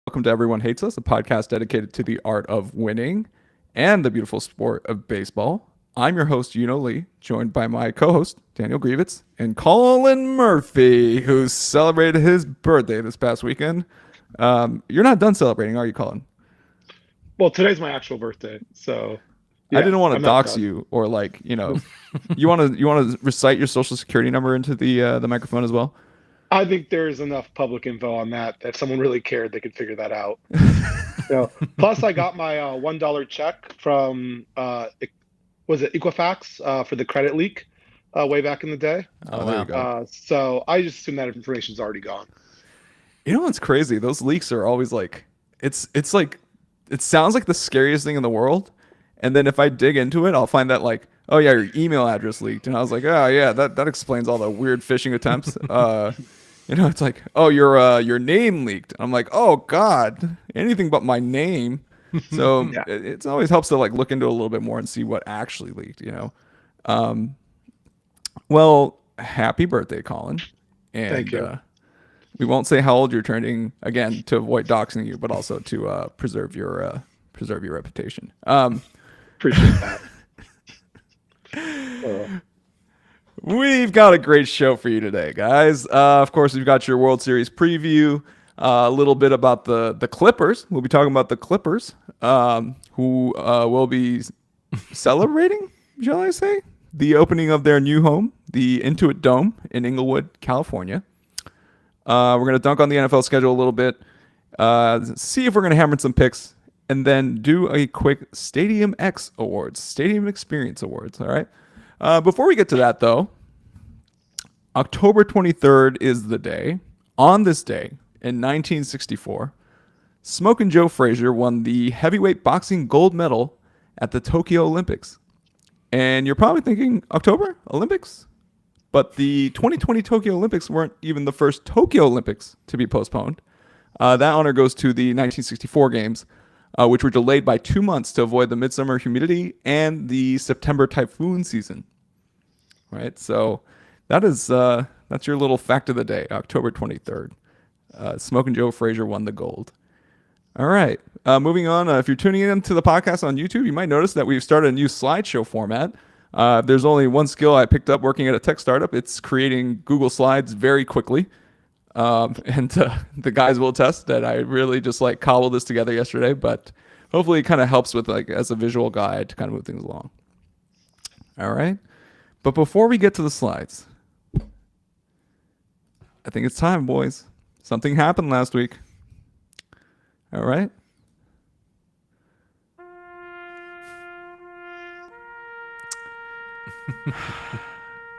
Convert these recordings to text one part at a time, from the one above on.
welcome to Everyone Hates Us, a podcast dedicated to the art of winning and the beautiful sport of baseball. I'm your host, Yuno Lee, joined by my co-host, Daniel Grievitz, and Colin Murphy, who celebrated his birthday this past weekend. You're not done celebrating, are you, Colin? Well, today's my actual birthday, so I yeah, didn't want to I'm not dox done. you or you want to recite your social security number into the microphone as well. I think there's enough public info on that if someone really cared, they could figure that out. Plus, I got my $1 check from was it Equifax for the credit leak way back in the day. Oh, there you go. So I just assume that information's already gone. You know what's crazy? Those leaks are always like it's like it sounds like the scariest thing in the world. And then if I dig into it, I'll find that like, oh yeah, your email address leaked. And I was like, oh yeah, that explains all the weird phishing attempts. It's like, oh your name leaked. I'm like, oh God, anything but my name. So Yeah, it always helps to like look into it a little bit more and see what actually leaked. Um, well, happy birthday, Colin. thank And you. we won't say how old you're turning again to avoid doxing you, but also to preserve your reputation. Appreciate that. Uh, We've got a great show for you today, guys. Of course, we've got your World Series preview, a little bit about the Clippers. We'll be talking about the Clippers, who will be celebrating, shall I say, the opening of their new home, the Intuit Dome in Inglewood, California. We're going to dunk on the NFL schedule a little bit, see if we're going to hammer some picks, and then do a quick Stadium X Awards, Stadium Experience Awards. All right. Before we get to that, though, October 23rd is the day. On this day, in 1964, Smokin' Joe Frazier won the heavyweight boxing gold medal at the Tokyo Olympics. And you're probably thinking, October? Olympics? But the 2020 Tokyo Olympics weren't even the first Tokyo Olympics to be postponed. That honor goes to the 1964 games, which were delayed by 2 months to avoid the midsummer humidity and the September typhoon season. Right, so that's your little fact of the day, October 23rd. Smokin' Joe Frazier won the gold. All right, moving on. If you're tuning in to the podcast on YouTube, you might notice that we've started a new slideshow format. There's only one skill I picked up working at a tech startup. It's creating Google Slides very quickly. And the guys will attest that I really just like cobbled this together yesterday, but hopefully it kind of helps with like as a visual guide to kind of move things along. All right. But before we get to the slides, I think it's time, boys. Something happened last week. All right.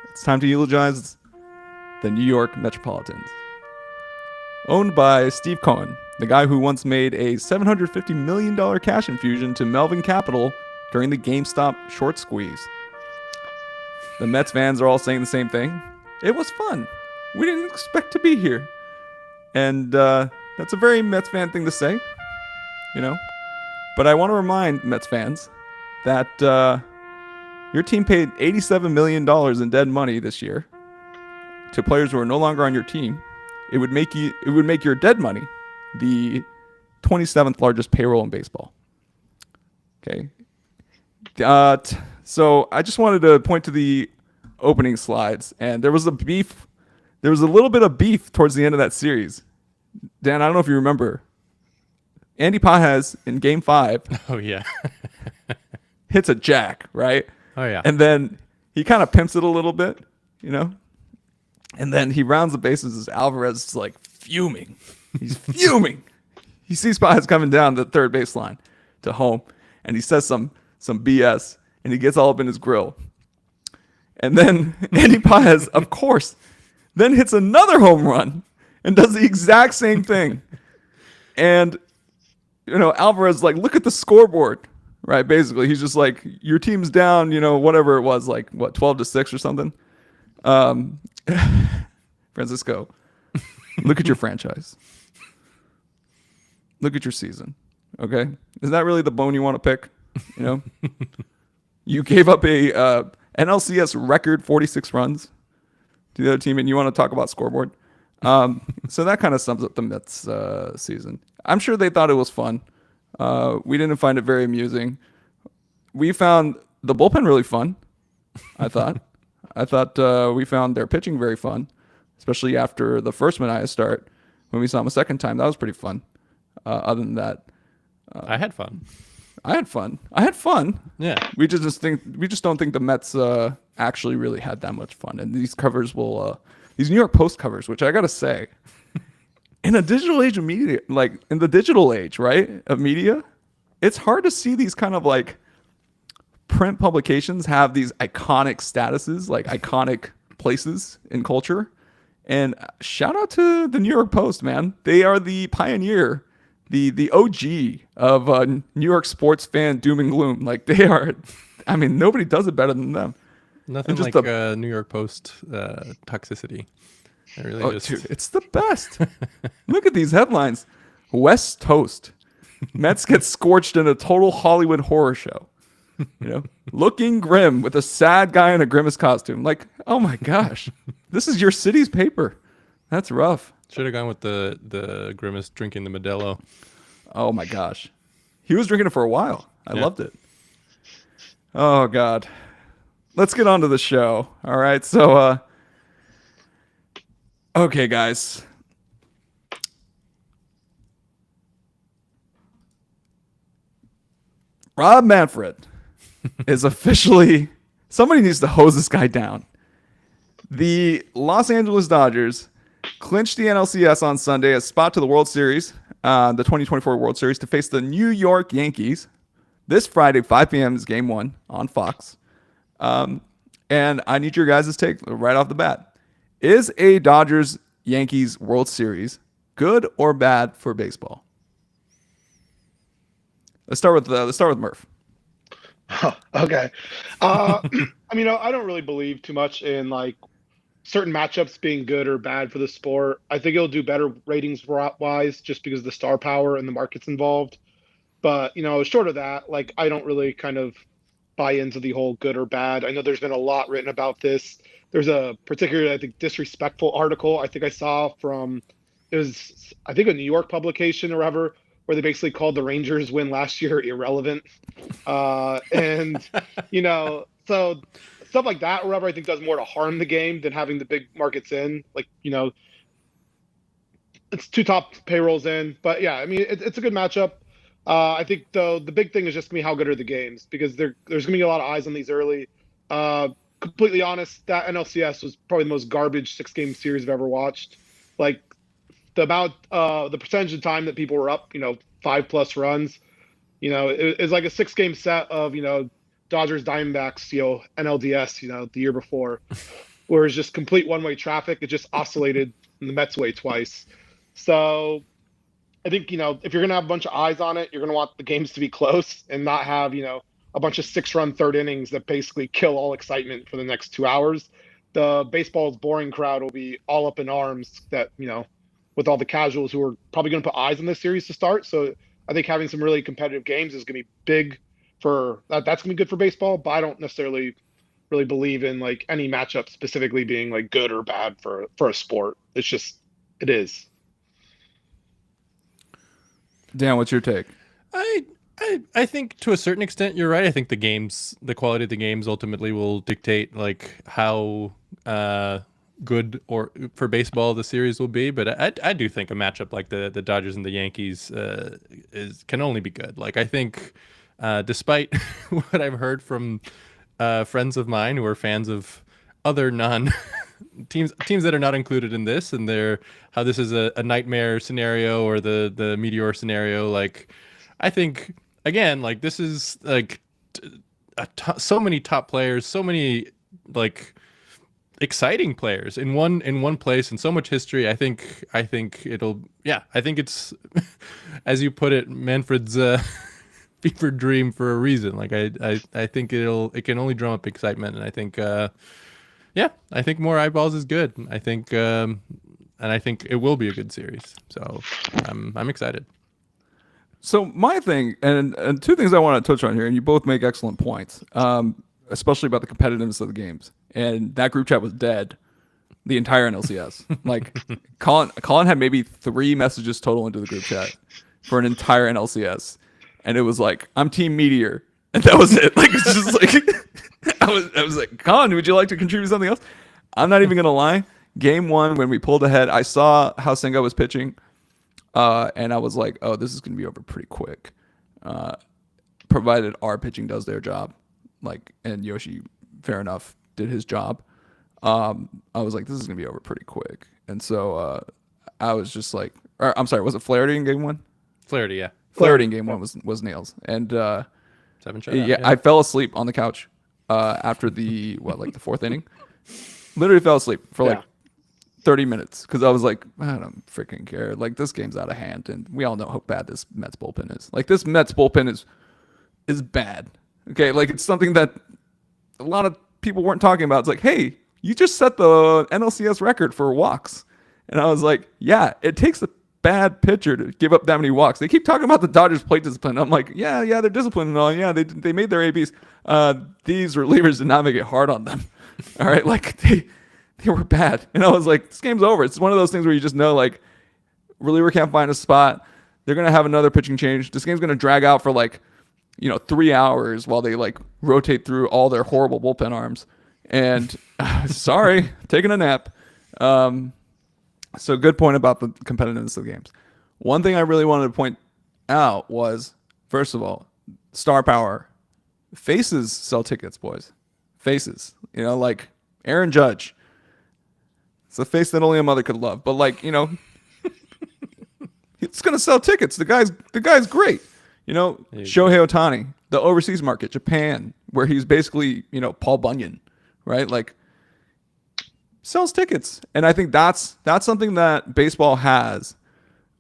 It's time to eulogize the New York Metropolitans. Owned by Steve Cohen, the guy who once made a $750 million cash infusion to Melvin Capital during the GameStop short squeeze. The Mets fans are all saying the same thing. It was fun. We didn't expect to be here. And that's a very Mets fan thing to say, you know. But I want to remind Mets fans that your team paid $87 million in dead money this year to players who are no longer on your team. It would make your dead money the 27th largest payroll in baseball. Okay. So I just wanted to point to the opening slides, and there was a beef. There was a little bit of beef towards the end of that series. Dan, I don't know if you remember. Andy Pages in Game 5 Oh yeah. hits a jack, right? Oh yeah. And then he kind of pimps it a little bit, you know? And then he rounds the bases as Alvarez is like fuming. He's fuming. He sees Pages coming down the third baseline to home, and he says some BS, and he gets all up in his grill. And then Andy Pages, of course, then hits another home run and does the exact same thing. And Alvarez is like, look at the scoreboard, right? Basically, he's just like, your team's down, whatever it was, like what, 12-6 or something. Francisco, look at your franchise. Look at your season. Okay, is that really the bone you want to pick? You gave up a NLCS record 46 runs to the other team, and you want to talk about scoreboard? So that kind of sums up the Mets season. I'm sure they thought it was fun. We didn't find it very amusing. We found the bullpen really fun. I thought. We found their pitching very fun, especially after the first Mania start when we saw them a second time. That was pretty fun. Other than that, I had fun. I had fun. Yeah. We just don't think the Mets actually really had that much fun. And these covers will these New York Post covers, which I gotta say, in a digital age of media, like in the digital age, right, of media, it's hard to see these kind of like print publications have these iconic statuses, like iconic places in culture. And shout out to the New York Post, man. They are the pioneer, the OG of New York sports fan doom and gloom. Like they are, I mean, nobody does it better than them. Nothing just like New York Post toxicity. It really Dude, it's the best. Look at these headlines. West Toast. Mets get scorched in a total Hollywood horror show. Looking grim with a sad guy in a grimace costume. Like, oh my gosh, this is your city's paper. That's rough. Should have gone with the grimace drinking the Modelo. Oh my gosh, he was drinking it for a while. I loved it. Oh God, let's get on to the show. All right, so okay, guys. Rob Manfred is officially, somebody needs to hose this guy down. The Los Angeles Dodgers clinched the NLCS on Sunday, a spot to the World Series, the 2024 World Series, to face the New York Yankees. This Friday, 5 p.m. is Game 1 on Fox. And I need your guys' take right off the bat. Is a Dodgers-Yankees World Series good or bad for baseball? Let's start with Murph. Okay. I mean, I don't really believe too much in like certain matchups being good or bad for the sport. I think it'll do better ratings wise just because of the star power and the markets involved. But, short of that, like I don't really kind of buy into the whole good or bad. I know there's been a lot written about this. There's a particularly, I think, disrespectful article I think I saw from, I think, a New York publication or whatever, where they basically called the Rangers win last year irrelevant. And, so stuff like that, or whatever, I think does more to harm the game than having the big markets in. Like, it's two top payrolls in. But yeah, I mean, it's a good matchup. I think, though, the big thing is just going to be how good are the games, because there's going to be a lot of eyes on these early. Completely honest, that NLCS was probably the most garbage 6-game series I've ever watched. Like, the percentage of time that people were up, 5+ runs, it's like a 6-game set of, Dodgers Diamondbacks, NLDS, the year before, where it's just complete one-way traffic. It just oscillated in the Mets way twice. So I think, if you're going to have a bunch of eyes on it, you're going to want the games to be close and not have, a bunch of 6-run third innings that basically kill all excitement for the next 2 hours. The baseball's boring crowd will be all up in arms that, with all the casuals who are probably going to put eyes on this series to start. So I think having some really competitive games is going to be big for that. That's going to be good for baseball, but I don't necessarily really believe in like any matchup specifically being like good or bad for a sport. It's just, it is. Dan, what's your take? I think to a certain extent you're right. I think the quality of the games ultimately will dictate like how good or for baseball the series will be. But I do think a matchup like the Dodgers and the Yankees can only be good. Like I think despite what I've heard from friends of mine who are fans of other non teams that are not included in this, and how this is a nightmare scenario or the meteor scenario, like I think again, like this is like so many top players, so many like exciting players in one place, and so much history. I think it'll, yeah, I think it's as you put it, Manfred's fever dream for a reason. Like I think it can only drum up excitement, and I think I think more eyeballs is good. I think and I think it will be a good series. So I'm excited. So my thing, and two things I want to touch on here, and you both make excellent points, especially about the competitiveness of the games. And that group chat was dead the entire NLCS. Like Colin had maybe 3 messages total into the group chat for an entire NLCS, and it was like, I'm Team Meteor, and that was it. Like it's just like I was like, Colin, would you like to contribute something else? I'm not even gonna lie. Game 1, when we pulled ahead, I saw how Senga was pitching, and I was like, oh, this is gonna be over pretty quick, provided our pitching does their job. Like, and Yoshi, fair enough, did his job. I was like, this is gonna be over pretty quick, and so I was just like, I'm sorry, was it Flaherty in game 1? Flaherty, yeah. Flaherty in game 1 was nails, and 7 shutout. yeah, I fell asleep on the couch after the the 4th inning. Literally fell asleep for like 30 minutes because I was like, I don't freaking care. Like, this game's out of hand, and we all know how bad this Mets bullpen is. Like, this Mets bullpen is bad. Okay, like, it's something that a lot of people weren't talking about. It's like, hey, you just set the NLCS record for walks. And I was like, yeah, it takes a bad pitcher to give up that many walks. They keep talking about the Dodgers plate discipline. I'm like, yeah, they're disciplined and all. Yeah, they made their ABs. These relievers did not make it hard on them. All right, like, they were bad. And I was like, this game's over. It's one of those things where you just know, like, reliever can't find a spot. They're going to have another pitching change. This game's going to drag out for, 3 hours while they, rotate through all their horrible bullpen arms. And sorry, taking a nap. So good point about the competitiveness of the games. One thing I really wanted to point out was, first of all, star power. Faces sell tickets, boys. Faces. Like Aaron Judge. It's a face that only a mother could love. But it's gonna sell tickets. The guy's great. Shohei Ohtani, the overseas market, Japan, where he's basically, Paul Bunyan, right? Like, sells tickets. And I think that's something that baseball has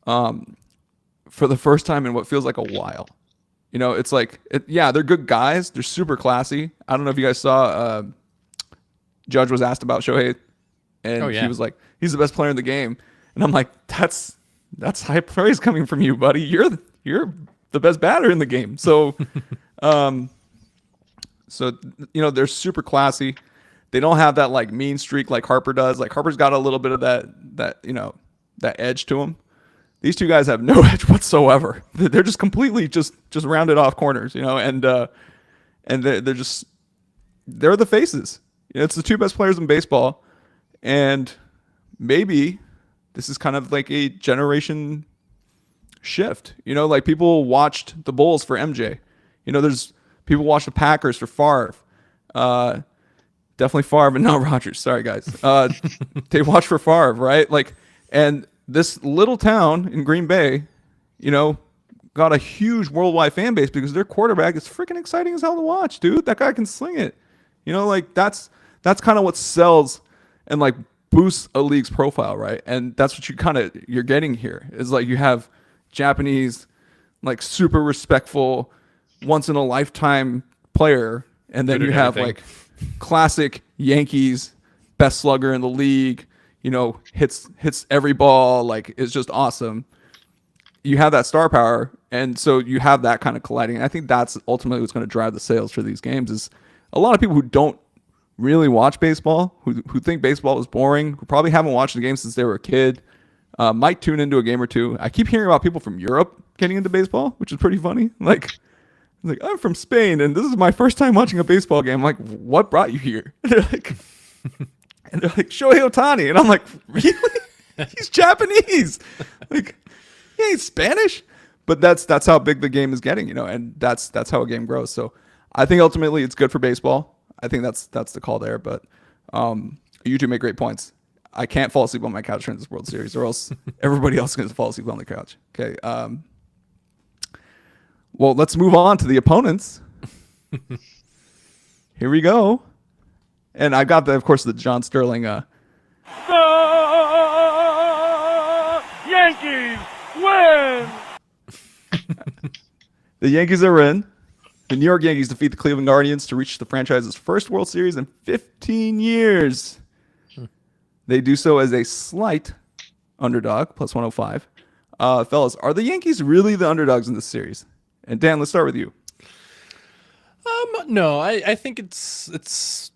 for the first time in what feels like a while. It's like, they're good guys. They're super classy. I don't know if you guys saw Judge was asked about Shohei, and he was like, he's the best player in the game. And I'm like, that's high praise coming from you, buddy. You're the best batter in the game. So, they're super classy. They don't have that mean streak like Harper does. Like, Harper's got a little bit of that edge to him. These two guys have no edge whatsoever. They're just completely just rounded off corners, and they're the faces. It's the 2 best players in baseball, and maybe this is kind of like a generation shift. Like, people watched the Bulls for MJ. There's people watch the Packers for Favre. Definitely Favre, but not Rodgers. Sorry, guys. They watch for Favre, right? Like, and this little town in Green Bay, got a huge worldwide fan base because their quarterback is freaking exciting as hell to watch, dude. That guy can sling it. That's kind of what sells and boosts a league's profile, right? And that's what you're getting here. Is you have Japanese, super respectful, once in a lifetime player, and then you have classic Yankees, best slugger in the league, hits every ball, is just awesome. You have that star power, and so you have that kind of colliding. And I think that's ultimately what's going to drive the sales for these games. Is a lot of people who don't really watch baseball, who think baseball is boring, who probably haven't watched the game since they were a kid, might tune into a game or two. I keep hearing about people from Europe getting into baseball, which is pretty funny. I'm from Spain, and this is my first time watching a baseball game. I'm like, what brought you here? And they're like, Shohei Ohtani. And I'm like, really? He's Japanese. He ain't Spanish. But that's how big the game is getting, and that's how a game grows. So I think ultimately it's good for baseball. I think that's the call there. But you two make great points. I can't fall asleep on my couch during this World Series, or else everybody else is going to fall asleep on the couch. Okay. Well, let's move on to the opponents. Here we go. And I got, of course, the John Sterling. The Yankees win! The Yankees are in. The New York Yankees defeat the Cleveland Guardians to reach the franchise's first World Series in 15 years. They do so as a slight underdog, plus 105. Fellas, are the Yankees really the underdogs in this series? And Dan, let's start with you. No, I think it's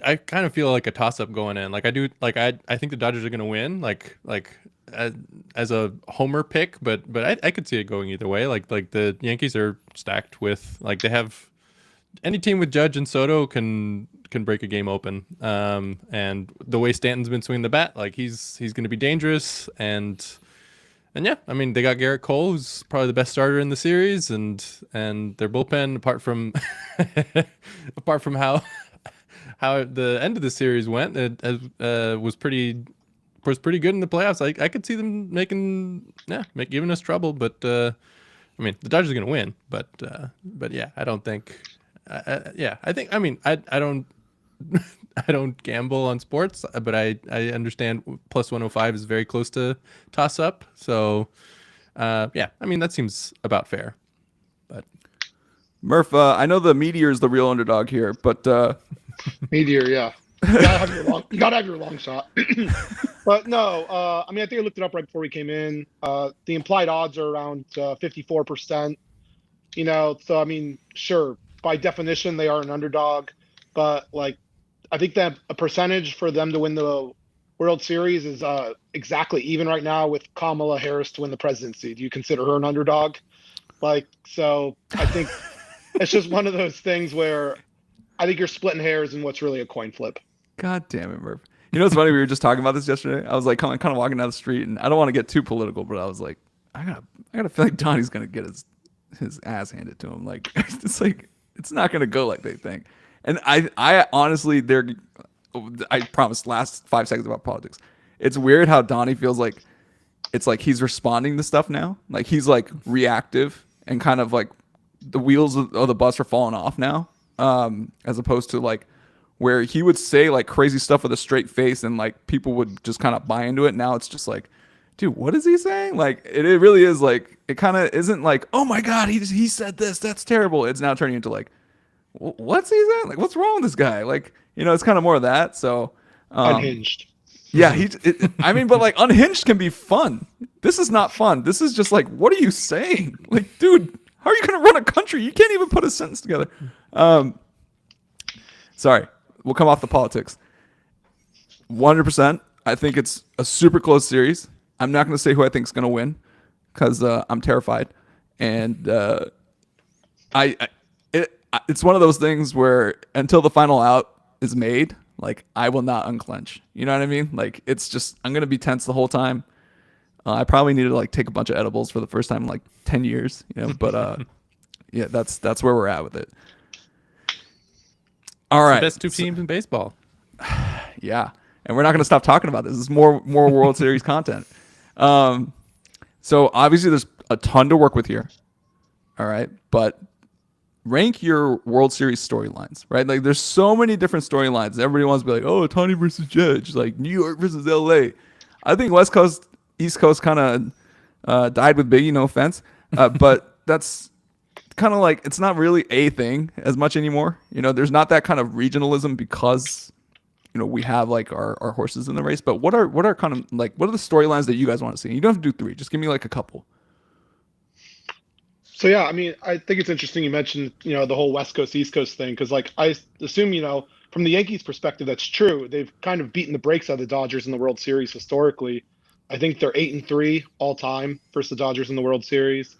I kind of feel like a toss up going in. Like I do, like I think the Dodgers are going to win. As a homer pick, but I could see it going either way. Like the Yankees are stacked with, like, they have any team with Judge and Soto can break a game open. And the way Stanton's been swinging the bat, like he's going to be dangerous. And yeah, I mean, they got Garrett Cole, who's probably the best starter in the series, and their bullpen, apart from how the end of the series went, it was pretty good in the playoffs. I could see them giving us trouble, but I mean, the Dodgers are going to win, but yeah, I don't think. I don't I don't gamble on sports, but I understand plus 105 is very close to toss up. So yeah, I mean, that seems about fair. But Murph, I know the Meteor is the real underdog here, but Meteor, yeah. You gotta have your long shot. But no, I mean, I think I looked it up right before we came in. The implied odds are around 54%. You know, so I mean, sure, by definition they are an underdog, but like, I think that a percentage for them to win the World Series is exactly even right now with Kamala Harris to win the presidency. Do you consider her an underdog? Like, so I think it's just one of those things where I think you're splitting hairs in what's really a coin flip. God damn it, Murph. You know what's funny? We were just talking about this yesterday. I was like kind of walking down the street, and I don't want to get too political, but I was like, I gotta feel like Donnie's gonna get his ass handed to him. Like it's not gonna go like they think. And I honestly, I promised last 5 seconds about politics. It's weird how Donnie feels like it's like he's responding to stuff now. Like he's like reactive and kind of like the wheels of the bus are falling off now. As opposed to like where he would say like crazy stuff with a straight face and like people would just kind of buy into it. Now it's just like, dude, what is he saying? Like it really is like, it kind of isn't like, oh my God, he said this, that's terrible. It's now turning into like, what's he saying? Like, what's wrong with this guy? Like, you know, it's kind of more of that. So Unhinged. Yeah, I mean, but like unhinged can be fun. This is not fun. This is just like, what are you saying? Like, dude, how are you going to run a country? You can't even put a sentence together. Sorry, we'll come off the politics. 100%. I think it's a super close series. I'm not going to say who I think is going to win because I'm terrified. And it's one of those things where until the final out is made, like I will not unclench. You know what I mean? Like it's just, I'm going to be tense the whole time. I probably need to like take a bunch of edibles for the first time in like 10 years, you know, but yeah, that's where we're at with it. All right. The best two teams in baseball. Yeah. And we're not going to stop talking about this. This is more World Series content. So obviously there's a ton to work with here. All right. But rank your World Series storylines, right? Like there's so many different storylines. Everybody wants to be like, oh, Tony versus Judge, like New York versus LA. I think West Coast, East Coast kind of died with Biggie, no offense. But that's kind of like, it's not really a thing as much anymore. You know, there's not that kind of regionalism because, you know, we have like our horses in the race. But what are kind of like, what are the storylines that you guys want to see? You don't have to do 3. Just give me like a couple. So yeah, I mean, I think it's interesting you mentioned, you know, the whole West Coast, East Coast thing, because like I assume, you know, from the Yankees' perspective, that's true. They've kind of beaten the brakes out of the Dodgers in the World Series historically. I think they're 8-3 all time versus the Dodgers in the World Series.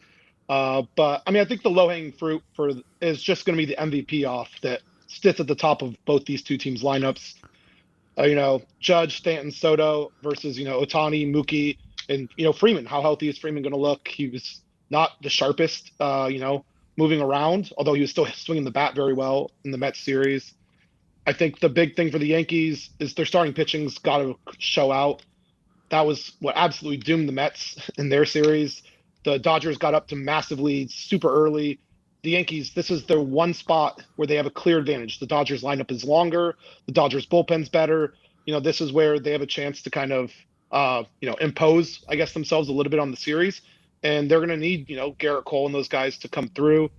But I mean, I think the low-hanging fruit is just going to be the MVP off that sits at the top of both these two teams' lineups. You know, Judge, Stanton, Soto versus, you know, Ohtani, Mookie, and, you know, Freeman. How healthy is Freeman going to look? He was not the sharpest, you know, moving around, although he was still swinging the bat very well in the Mets series. I think the big thing for the Yankees is their starting pitching's got to show out. That was what absolutely doomed the Mets in their series. The Dodgers got up to massive leads super early. The Yankees, this is their one spot where they have a clear advantage. The Dodgers lineup is longer. The Dodgers bullpen's better. You know, this is where they have a chance to kind of, you know, impose, I guess, themselves a little bit on the series. And they're going to need, you know, Garrett Cole and those guys to come through.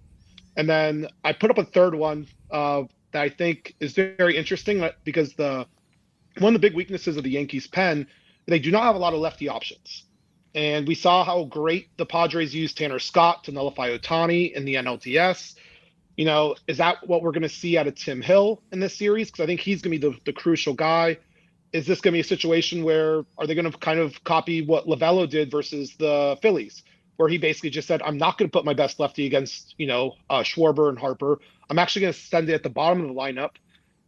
And then I put up a third one that I think is very interesting because one of the big weaknesses of the Yankees pen, they do not have a lot of lefty options. And we saw how great the Padres used Tanner Scott to nullify Ohtani in the NLDS. Is that what we're going to see out of Tim Hill in this series? Because I think he's going to be the crucial guy. Is this going to be a situation where are they going to kind of copy what Lavello did versus the Phillies, where he basically just said, I'm not going to put my best lefty against, Schwarber and Harper. I'm actually going to send it at the bottom of the lineup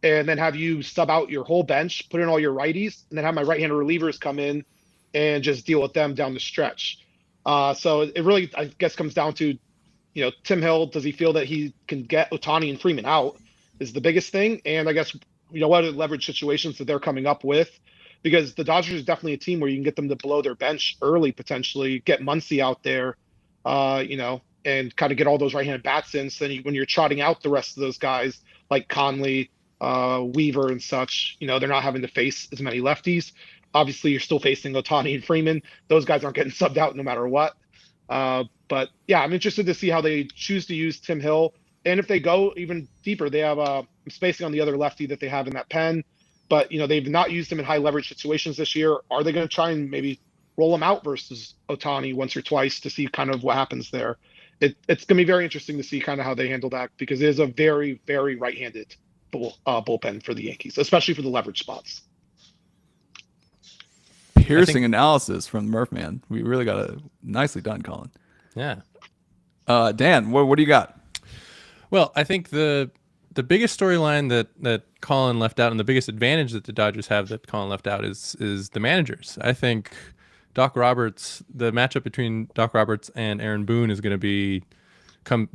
and then have you sub out your whole bench, put in all your righties, and then have my right-handed relievers come in and just deal with them down the stretch. So it really, I guess, comes down to, Tim Hill, does he feel that he can get Ohtani and Freeman out is the biggest thing. And I guess, what are the leverage situations that they're coming up with? Because the Dodgers is definitely a team where you can get them to blow their bench early, potentially, get Muncy out there, and kind of get all those right-handed bats in. So then when you're trotting out the rest of those guys like Conley, Weaver and such, they're not having to face as many lefties. Obviously, you're still facing Ohtani and Freeman. Those guys aren't getting subbed out no matter what. But yeah, I'm interested to see how they choose to use Tim Hill. And if they go even deeper, they have spacing on the other lefty that they have in that pen. But, they've not used him in high leverage situations this year. Are they going to try and maybe roll him out versus Ohtani once or twice to see kind of what happens there? It's going to be very interesting to see kind of how they handle that, because it is a very, very right-handed bullpen for the Yankees, especially for the leverage spots. Piercing analysis from Murphman. We really got it nicely done, Colin. Yeah. Dan, what do you got? Well, I think the biggest storyline that Colin left out, and the biggest advantage that the Dodgers have that Colin left out, is the managers. I think Doc Roberts, the matchup between Doc Roberts and Aaron Boone is going to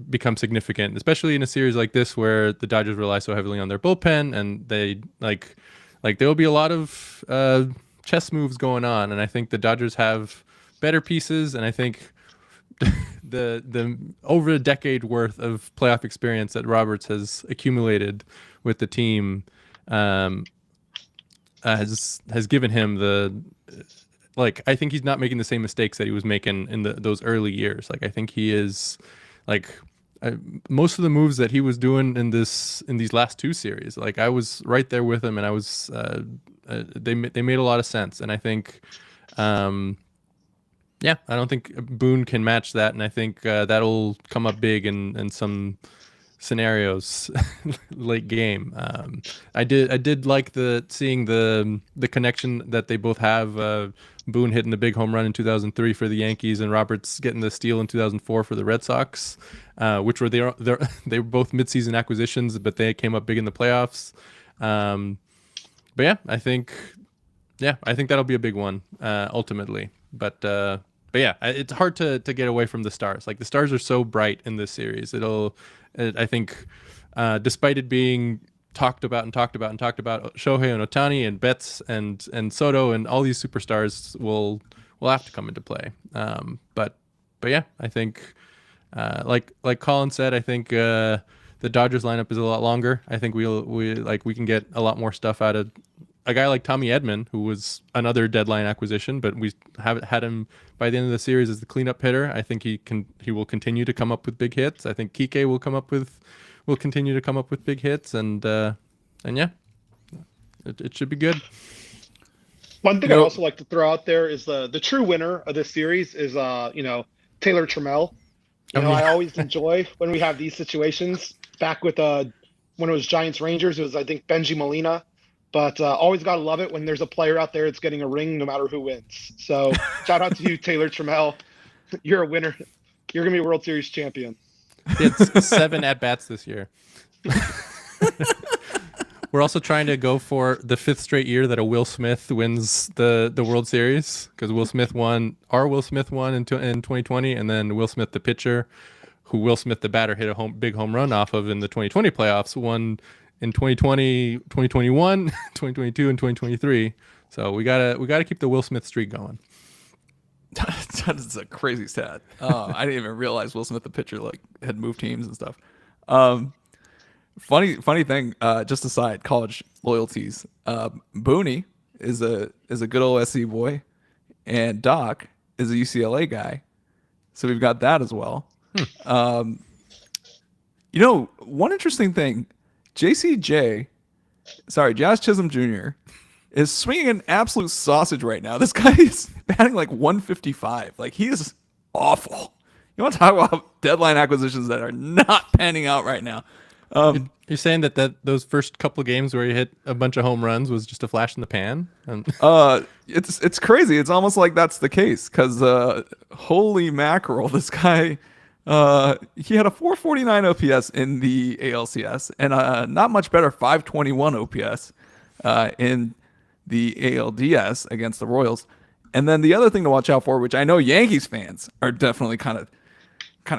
become significant, especially in a series like this where the Dodgers rely so heavily on their bullpen, and they like there will be a lot of chess moves going on, and I think the Dodgers have better pieces, and I think the over a decade worth of playoff experience that Roberts has accumulated with the team has given him I think he's not making the same mistakes that he was making in those early years. I think he is most of the moves that he was doing in these last two series, I was right there with him, and I was they made a lot of sense, and I think I don't think Boone can match that, and I think that'll come up big in some scenarios late game. I did like seeing the connection that they both have. Boone hitting the big home run in 2003 for the Yankees, and Roberts getting the steal in 2004 for the Red Sox, which were they were both midseason acquisitions, but they came up big in the playoffs. But I think that'll be a big one ultimately. But yeah, it's hard to get away from the stars. The stars are so bright in this series. I think, despite it being talked about, Shohei and Ohtani and Betts and Soto and all these superstars will have to come into play. But yeah, I think, like Colin said, I think the Dodgers lineup is a lot longer. I think we can get a lot more stuff out of a guy like Tommy Edman, who was another deadline acquisition, but we haven't had him by the end of the series as the cleanup hitter. I think he will continue to come up with big hits. I think Kike will continue to come up with big hits, and yeah, it should be good. One thing I'd also like to throw out there is the true winner of this series is Taylor Trammell. I always enjoy when we have these situations. Back with when it was Giants Rangers, it was, I think, Benji Molina. But always got to love it when there's a player out there that's getting a ring no matter who wins. So shout out to you, Taylor Trammell. You're a winner. You're going to be a World Series champion. It's 7 at-bats this year. We're also trying to go for the 5th straight year that a Will Smith wins the World Series, because Will Smith won in 2020, and then Will Smith, the pitcher, who Will Smith, the batter, hit a big home run off of in the 2020 playoffs, won in 2020, 2021, 2022, and 2023. So we gotta keep the Will Smith streak going. That is a crazy stat. I didn't even realize Will Smith, the pitcher, had moved teams and stuff. Funny thing. Just aside, college loyalties. Booney is a good old SC boy, and Doc is a UCLA guy. So we've got that as well. One interesting thing. Jazz Chisholm Jr. is swinging an absolute sausage right now. This guy is batting 155. He is awful. You want to talk about deadline acquisitions that are not panning out right now? You're saying that those first couple games where he hit a bunch of home runs was just a flash in the pan? And It's crazy. It's almost like that's the case because holy mackerel, this guy. He had a 449 OPS in the ALCS and not much better 521 OPS in the ALDS against the Royals. And then the other thing to watch out for, which I know Yankees fans are definitely kind of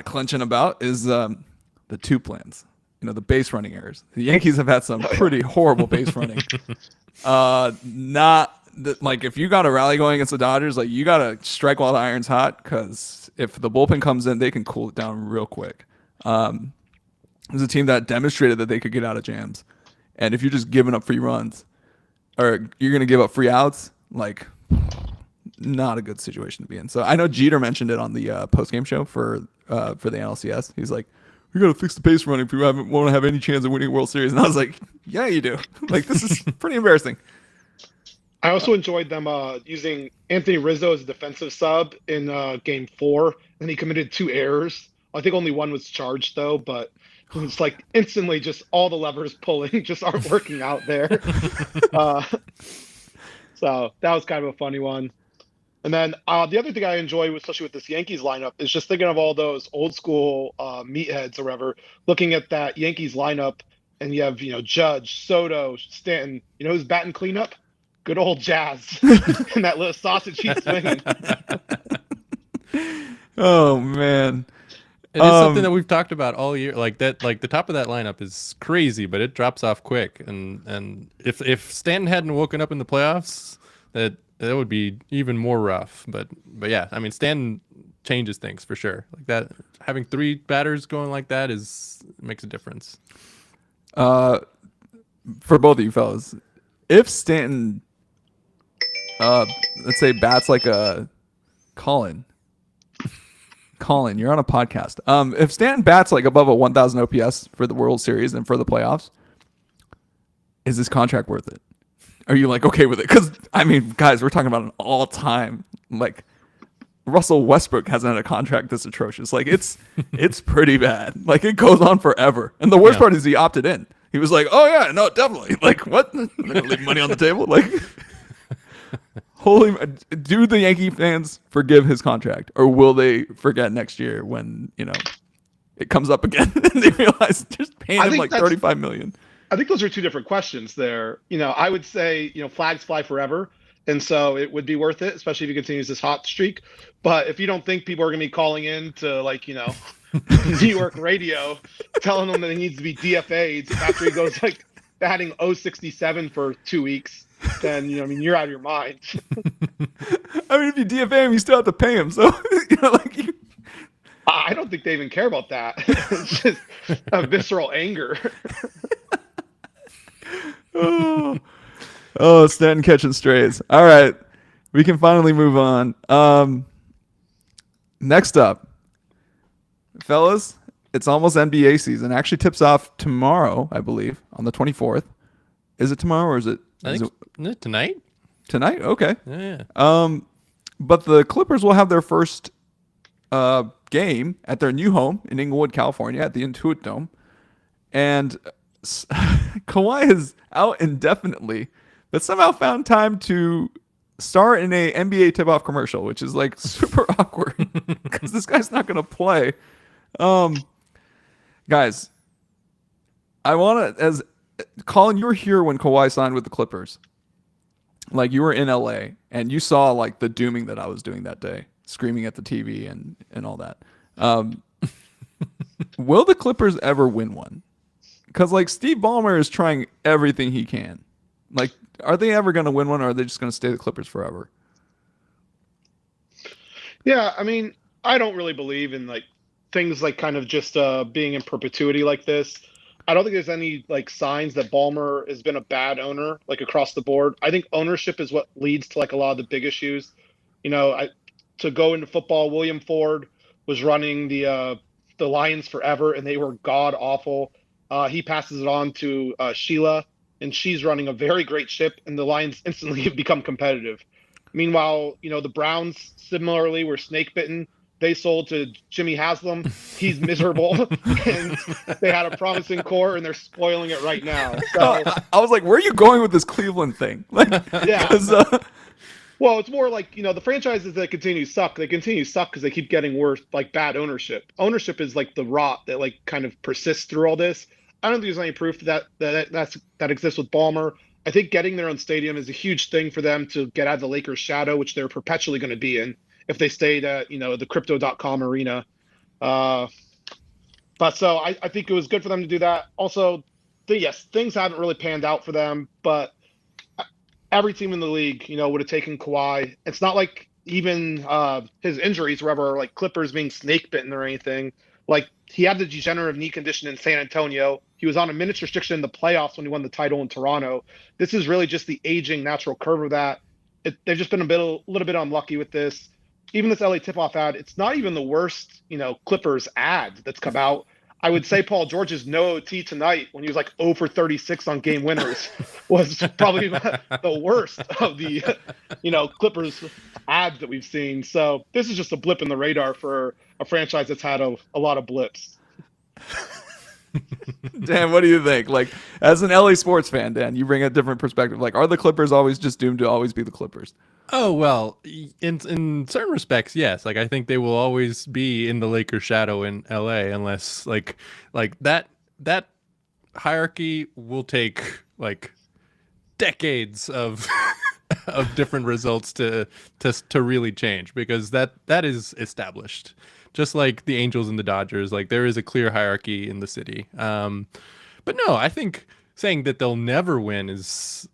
clenching about, is the two plans. The base running errors. The Yankees have had some pretty horrible base running. Like if you got a rally going against the Dodgers, like you got to strike while the iron's hot because if the bullpen comes in, they can cool it down real quick. There's a team that demonstrated that they could get out of jams. And if you're just giving up free runs or you're going to give up free outs, like not a good situation to be in. So I know Jeter mentioned it on the post-game show for the NLCS. He's like, we got to fix the base running if we want to have any chance of winning a World Series. And I was like, yeah, you do. Like, this is pretty embarrassing. I also enjoyed them using Anthony Rizzo as a defensive sub in Game 4, and he committed 2 errors. I think only one was charged, though, but it's like instantly just all the levers pulling just aren't working out there. So that was kind of a funny one. And then the other thing I enjoy, especially with this Yankees lineup, is just thinking of all those old school meatheads or whatever, looking at that Yankees lineup, and you have, Judge, Soto, Stanton. You know who's batting cleanup? Good old Jazz and that little sausage he's swinging. Oh man, it is something that we've talked about all year. Like that, like the top of that lineup is crazy, but it drops off quick. And if Stanton hadn't woken up in the playoffs, that would be even more rough. But yeah, I mean Stanton changes things for sure. Like that, having 3 batters going like that makes a difference. For both of you fellas, if Stanton, let's say bats like a Colin, you're on a podcast. If Stanton bats like above a 1,000 OPS for the World Series and for the playoffs, is this contract worth it? Are you like okay with it? Because I mean, guys, we're talking about an all-time like Russell Westbrook hasn't had a contract this atrocious. Like it's pretty bad. Like it goes on forever. And the worst part is he opted in. He was like, "Oh yeah, no, definitely." Like what? I'm gonna leave money on the table. Like, do the Yankee fans forgive his contract, or will they forget next year when it comes up again and they realize just paying him like $35 million? I think those are 2 different questions there. I would say, flags fly forever. And so it would be worth it, especially if he continues this hot streak. But if you don't think people are going to be calling in to New York radio telling him that he needs to be DFA'd after he goes like batting 067 for 2 weeks, then, you're out of your mind. I mean, if you DFA him, you still have to pay him. So, I don't think they even care about that. It's just a visceral anger. Oh, Stanton catching strays. All right. We can finally move on. Next up, fellas, it's almost NBA season. It actually tips off tomorrow, I believe, on the 24th. Is it tomorrow or is it? Isn't it tonight? Tonight? Okay. Yeah. But the Clippers will have their first game at their new home in Inglewood, California, at the Intuit Dome. And Kawhi is out indefinitely, but somehow found time to star in a NBA tip-off commercial, which is like super awkward because this guy's not going to play. Guys, I want to, as Colin, you were here when Kawhi signed with the Clippers. Like you were in LA and you saw like the dooming that I was doing that day, screaming at the TV and all that. Will the Clippers ever win one? Because like Steve Ballmer is trying everything he can. Like, are they ever going to win one, or are they just going to stay the Clippers forever? Yeah, I mean, I don't really believe in like things like kind of just being in perpetuity like this. I don't think there's any like signs that Ballmer has been a bad owner like across the board. I think ownership is what leads to like a lot of the big issues. To go into football, William Ford was running the Lions forever, and they were god awful. He passes it on to Sheila, and she's running a very great ship, and the Lions instantly have become competitive. Meanwhile, the Browns similarly were snake bitten. they sold to Jimmy Haslam. He's miserable, and they had a promising core, and they're spoiling it right now. So I was like, where are you going with this Cleveland thing? Like, Yeah. 'cause, well, it's more like, the franchises that continue to suck, they continue to suck because they keep getting worse, like bad ownership. Ownership is like the rot that like kind of persists through all this. I don't think there's any proof that exists with Ballmer. I think getting their own stadium is a huge thing for them to get out of the Lakers' shadow, which they're perpetually going to be in if they stayed at, the crypto.com arena. But so I think it was good for them to do that. Also, yes, things haven't really panned out for them, but every team in the league, would have taken Kawhi. It's not like even his injuries were ever like Clippers being snake bitten or anything. Like he had the degenerative knee condition in San Antonio. He was on a minutes restriction in the playoffs when he won the title in Toronto. This is really just the aging natural curve of that. They've just been a little bit unlucky with this. Even this LA tip-off ad, it's not even the worst, Clippers ad that's come out. I would say Paul George's no OT tonight when he was like 0 for 36 on game winners was probably the worst of the, Clippers ads that we've seen. So this is just a blip in the radar for a franchise that's had a lot of blips. Dan, what do you think? Like, as an LA sports fan, Dan, you bring a different perspective. Like, are the Clippers always just doomed to always be the Clippers? Oh, well, in certain respects, yes. Like I think they will always be in the Lakers' shadow in LA unless like that hierarchy will take like decades of of different results to really change, because that is established. Just like the Angels and the Dodgers, like there is a clear hierarchy in the city. But no, I think saying that they'll never win is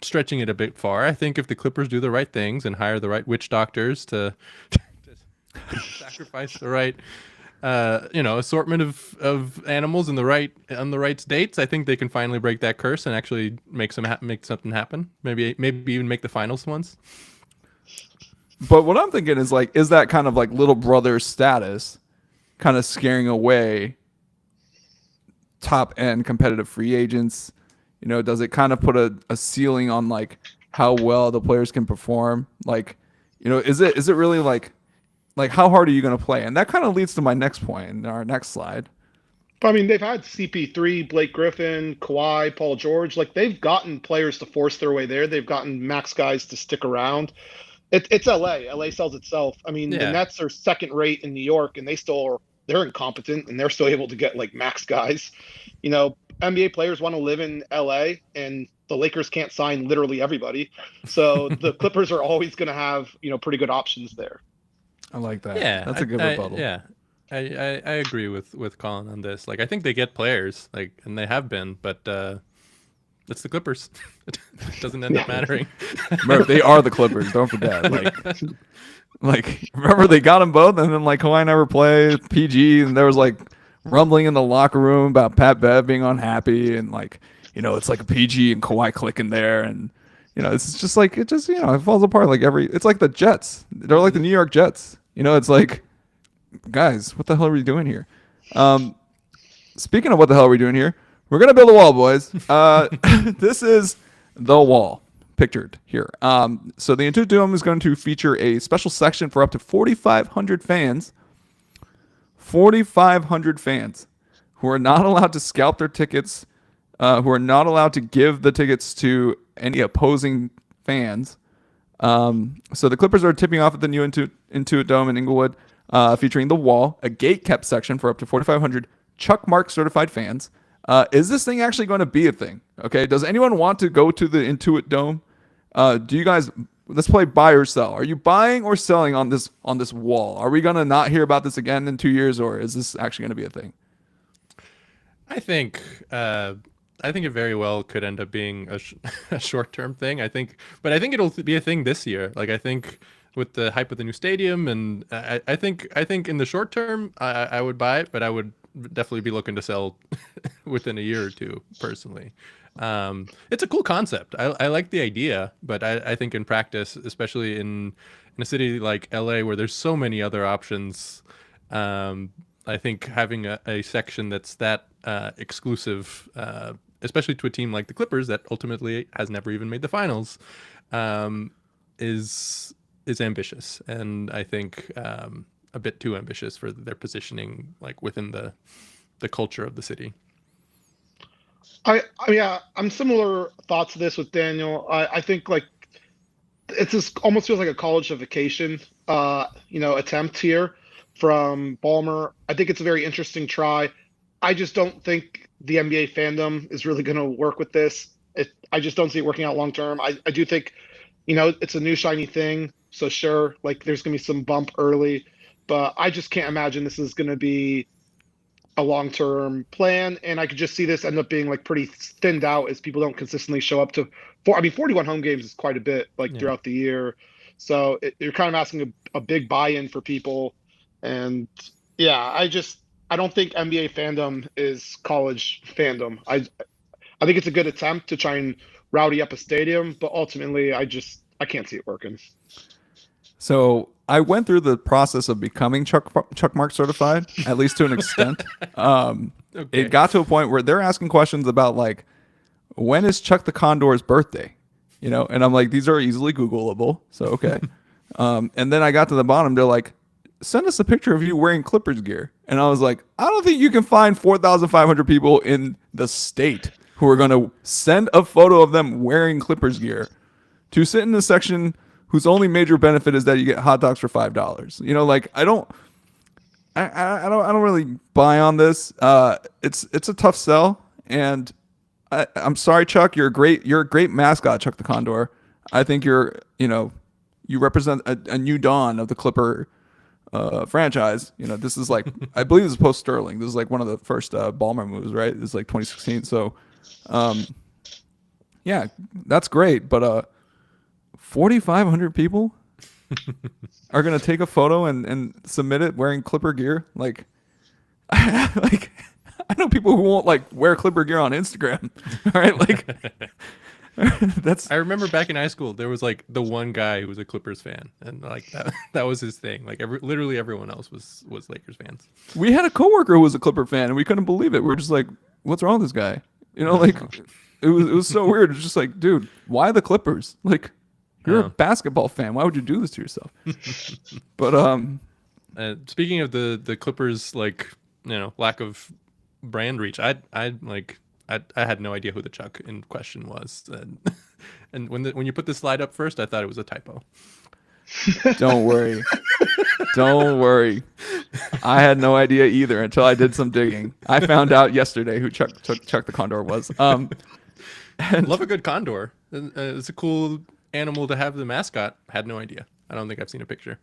stretching it a bit far. I think if the Clippers do the right things and hire the right witch doctors to sacrifice the right assortment of animals on the right dates, I think they can finally break that curse and actually make something happen. Maybe even make the finals once. But what I'm thinking is like, is that kind of like little brother status kind of scaring away top end competitive free agents? Does it kind of put a ceiling on like how well the players can perform? Like, is it really like how hard are you going to play? And that kind of leads to my next point in our next slide. I mean, they've had CP3, Blake Griffin, Kawhi, Paul George. Like they've gotten players to force their way there. They've gotten max guys to stick around. It's LA. LA sells itself. I mean, The Nets are second rate in New York, and they're incompetent, and they're still able to get like max guys. NBA players want to live in LA, and the Lakers can't sign literally everybody. So the Clippers are always going to have pretty good options there. I like that. Yeah, that's a good rebuttal. I agree with Colin on this. Like I think they get players, like, and they have been, but it's the Clippers. It doesn't end up mattering. Remember, they are the Clippers. Don't forget. Like remember they got them both, and then like Kawhi never played PG, and there was like rumbling in the locker room about Pat Bev being unhappy, and like it's like a PG and Kawhi clicking there, and it's just like it falls apart like it's like the Jets. They're like the New York Jets. It's like, guys, what the hell are we doing here? Speaking of what the hell are we doing here, we're gonna build a wall, boys. This is the wall pictured here. So the Intuit Dome is going to feature a special section for up to 4,500 fans. 4,500 fans who are not allowed to scalp their tickets, who are not allowed to give the tickets to any opposing fans. So the Clippers are tipping off at the new Intuit Dome in Inglewood, featuring the wall, a gate-kept section for up to 4,500 Chuck Mark certified fans. Is this thing actually going to be a thing? Okay, does anyone want to go to the Intuit Dome? Do you guys? Let's play buy or sell. Are you buying or selling on this wall? Are we gonna not hear about this again in 2 years, or is this actually gonna be a thing? I think it very well could end up being a short-term thing. But I think it'll be a thing this year. Like I think with the hype of the new stadium, and I think in the short term I would buy it, but I would definitely be looking to sell within a year or two personally. It's a cool concept. I like the idea, but I think in practice, especially in a city like LA where there's so many other options, I think having a section that's that exclusive, especially to a team like the Clippers that ultimately has never even made the finals, is ambitious. And I think a bit too ambitious for their positioning, like within the culture of the city. Yeah, I'm similar thoughts to this with Daniel. I think like it's just almost feels like a college-ification, attempt here from Ballmer. I think it's a very interesting try. I just don't think the NBA fandom is really going to work with this. I just don't see it working out long term. I do think, it's a new shiny thing. So sure, like there's going to be some bump early, but I just can't imagine this is going to be a long-term plan. And I could just see this end up being like pretty thinned out as people don't consistently show up to 41 home games is quite a bit throughout the year. So you're kind of asking a big buy-in for people. And yeah, I don't think NBA fandom is college fandom. I think it's a good attempt to try and rowdy up a stadium, but ultimately I can't see it working. So I went through the process of becoming Chuck Mark certified, at least to an extent. Okay. It got to a point where they're asking questions about like, when is Chuck the Condor's birthday? And I'm like, these are easily Googleable. So, okay. And then I got to the bottom. They're like, send us a picture of you wearing Clippers gear. And I was like, I don't think you can find 4,500 people in the state who are going to send a photo of them wearing Clippers gear to sit in the section whose only major benefit is that you get hot dogs for $5. I don't really buy on this. It's a tough sell, and I'm sorry, Chuck. You're a great mascot, Chuck the Condor. I think you represent a new dawn of the Clipper franchise. This is like, I believe this is post Sterling. This is like one of the first Ballmer moves, right? This is like 2016. So, yeah, that's great. But 4,500 people are gonna take a photo and submit it wearing Clipper gear. Like, I know people who won't like wear Clipper gear on Instagram. All right, like that's. I remember back in high school, there was like the one guy who was a Clippers fan, and like that was his thing. Like literally everyone else was Lakers fans. We had a coworker who was a Clipper fan, and we couldn't believe it. We were just like, "What's wrong with this guy?" Like it was so weird. It was just like, dude, why the Clippers? Like, you're a basketball fan. Why would you do this to yourself? But speaking of the Clippers, like lack of brand reach, I had no idea who the Chuck in question was, and when you put the slide up first, I thought it was a typo. Don't worry, don't worry. I had no idea either until I did some digging. I found out yesterday who Chuck the Condor was. And love a good condor. It's a cool animal to have the mascot. Had no idea. I don't think I've seen a picture.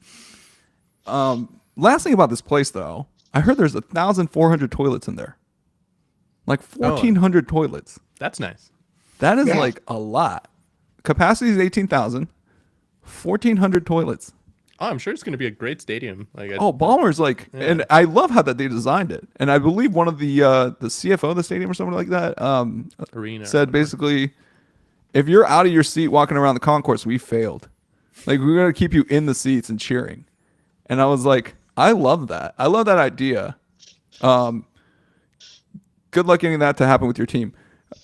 Last thing about this place, though, I heard there's 1,400 toilets in there. Like 1,400 toilets. That's nice. That is like a lot. Capacity is 18,000. 1,400 toilets. Oh, I'm sure it's going to be a great stadium. Ballmer's like, and I love how that they designed it. And I believe one of the CFO of the stadium or something like that arena said basically, if you're out of your seat walking around the concourse, we failed. Like, we're going to keep you in the seats and cheering. And I was like, I love that. I love that idea. Good luck getting that to happen with your team.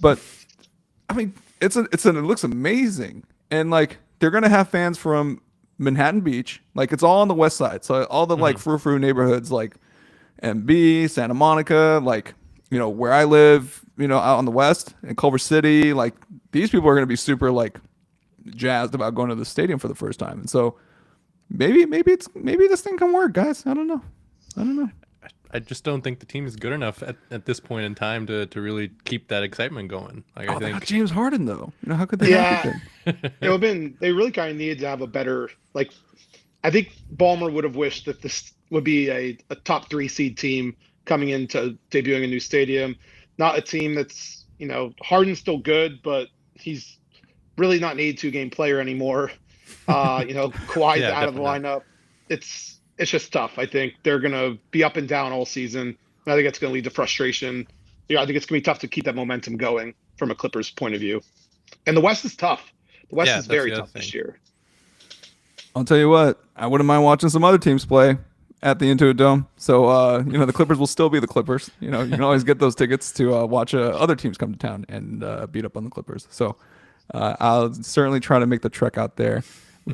But I mean, it looks amazing. And like, they're going to have fans from Manhattan Beach. Like, it's all on the west side. So all the like frou-frou neighborhoods, like MB, Santa Monica, like, where I live, out on the west in Culver City, like, these people are going to be super like jazzed about going to the stadium for the first time. And so maybe this thing can work, guys. I don't know. I just don't think the team is good enough at this point in time to really keep that excitement going. Like, I They think got James Harden though. How could they not get them? They really kind of needed to have a better, like, I think Ballmer would have wished that this would be a top 3 seed team coming into debuting a new stadium, not a team that's, Harden's still good, but he's really not an 82-game player anymore. Kawhi's out of the lineup. It's just tough. I think they're going to be up and down all season. And I think it's going to lead to frustration. I think it's going to be tough to keep that momentum going from a Clippers point of view. And the West is tough. The West is very tough this year. I'll tell you what, I wouldn't mind watching some other teams play at the Intuit Dome. So, the Clippers will still be the Clippers. You can always get those tickets to watch other teams come to town and beat up on the Clippers. So I'll certainly try to make the trek out there.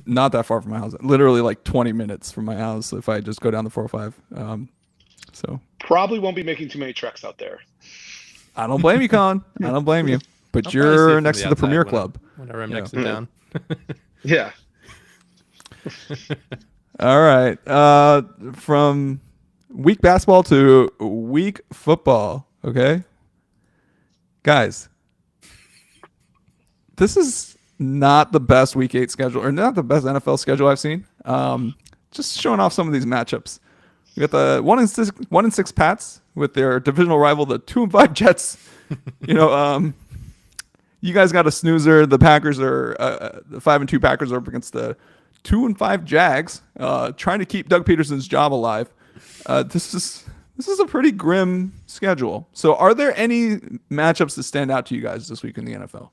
Not that far from my house. Literally like 20 minutes from my house if I just go down the 405. So Probably won't be making too many treks out there. I don't blame you, Colin. I don't blame you. But I'll probably see it you're from next to the outside Premier when Club. Whenever I'm Yeah. next to town. Yeah. All right. From week basketball to week football. Okay. Guys, this is not the best week 8 schedule or not the best NFL schedule I've seen. Just showing off some of these matchups. We got the 1-6 Pats with their divisional rival, the 2-5 Jets. You guys got a snoozer. The Packers are the 5-2 Packers are up against the 2-5 Jags, trying to keep Doug Peterson's job alive. This is a pretty grim schedule. So, are there any matchups that stand out to you guys this week in the NFL?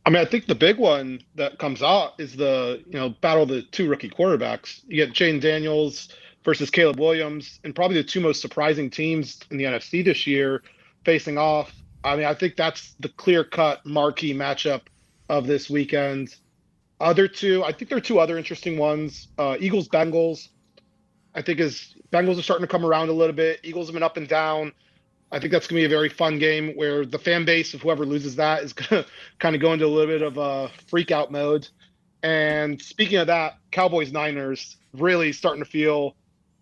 I mean, I think the big one that comes out is the battle of the 2 rookie quarterbacks. You get Jane Daniels versus Caleb Williams, and probably the 2 most surprising teams in the NFC this year facing off. I mean, I think that's the clear-cut marquee matchup of this weekend. I think there are 2 other interesting ones. Eagles Bengals. I think as Bengals are starting to come around a little bit. Eagles have been up and down. I think that's going to be a very fun game where the fan base of whoever loses that is going to kind of go into a little bit of a freak out mode. And speaking of that, Cowboys Niners really starting to feel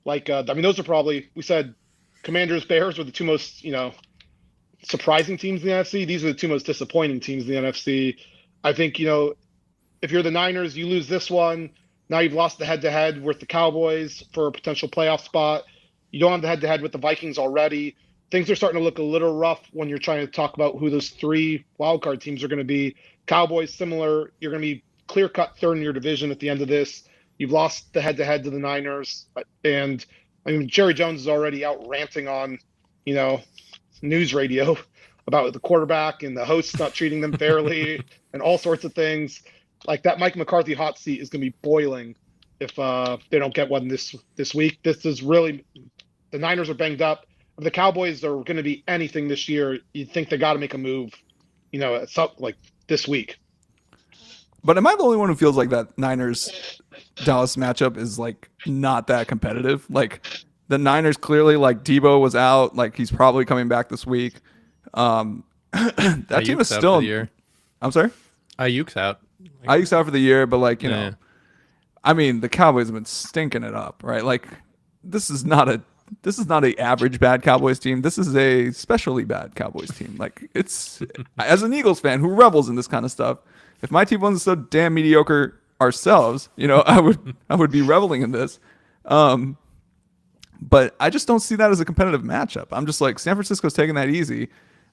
like those are probably, we said Commanders Bears were the 2 most surprising teams in the NFC. These are the 2 most disappointing teams in the NFC. I think if you're the Niners, you lose this one. Now you've lost the head-to-head with the Cowboys for a potential playoff spot. You don't have the head-to-head with the Vikings already. Things are starting to look a little rough when you're trying to talk about who those 3 wildcard teams are going to be. Cowboys, similar. You're going to be clear-cut third in your division at the end of this. You've lost the head-to-head to the Niners. And, I mean, Jerry Jones is already out ranting on, news radio about the quarterback and the hosts not treating them fairly and all sorts of things. Like that Mike McCarthy hot seat is going to be boiling if they don't get one this week. This is really – the Niners are banged up. If the Cowboys are going to be anything this year, you'd think they got to make a move, like this week. But am I the only one who feels like that Niners-Dallas matchup is like not that competitive? Like the Niners clearly, like Debo was out, like he's probably coming back this week. That team is still. I'm sorry. Ayuk's out. Ayuk's out for the year, but like I mean, the Cowboys have been stinking it up, right? Like this is not a average bad Cowboys team. This is a specially bad Cowboys team. Like it's as an Eagles fan who revels in this kind of stuff. If my team wasn't so damn mediocre ourselves, I would be reveling in this. But I just don't see that as a competitive matchup. I'm just like San Francisco's taking that easy.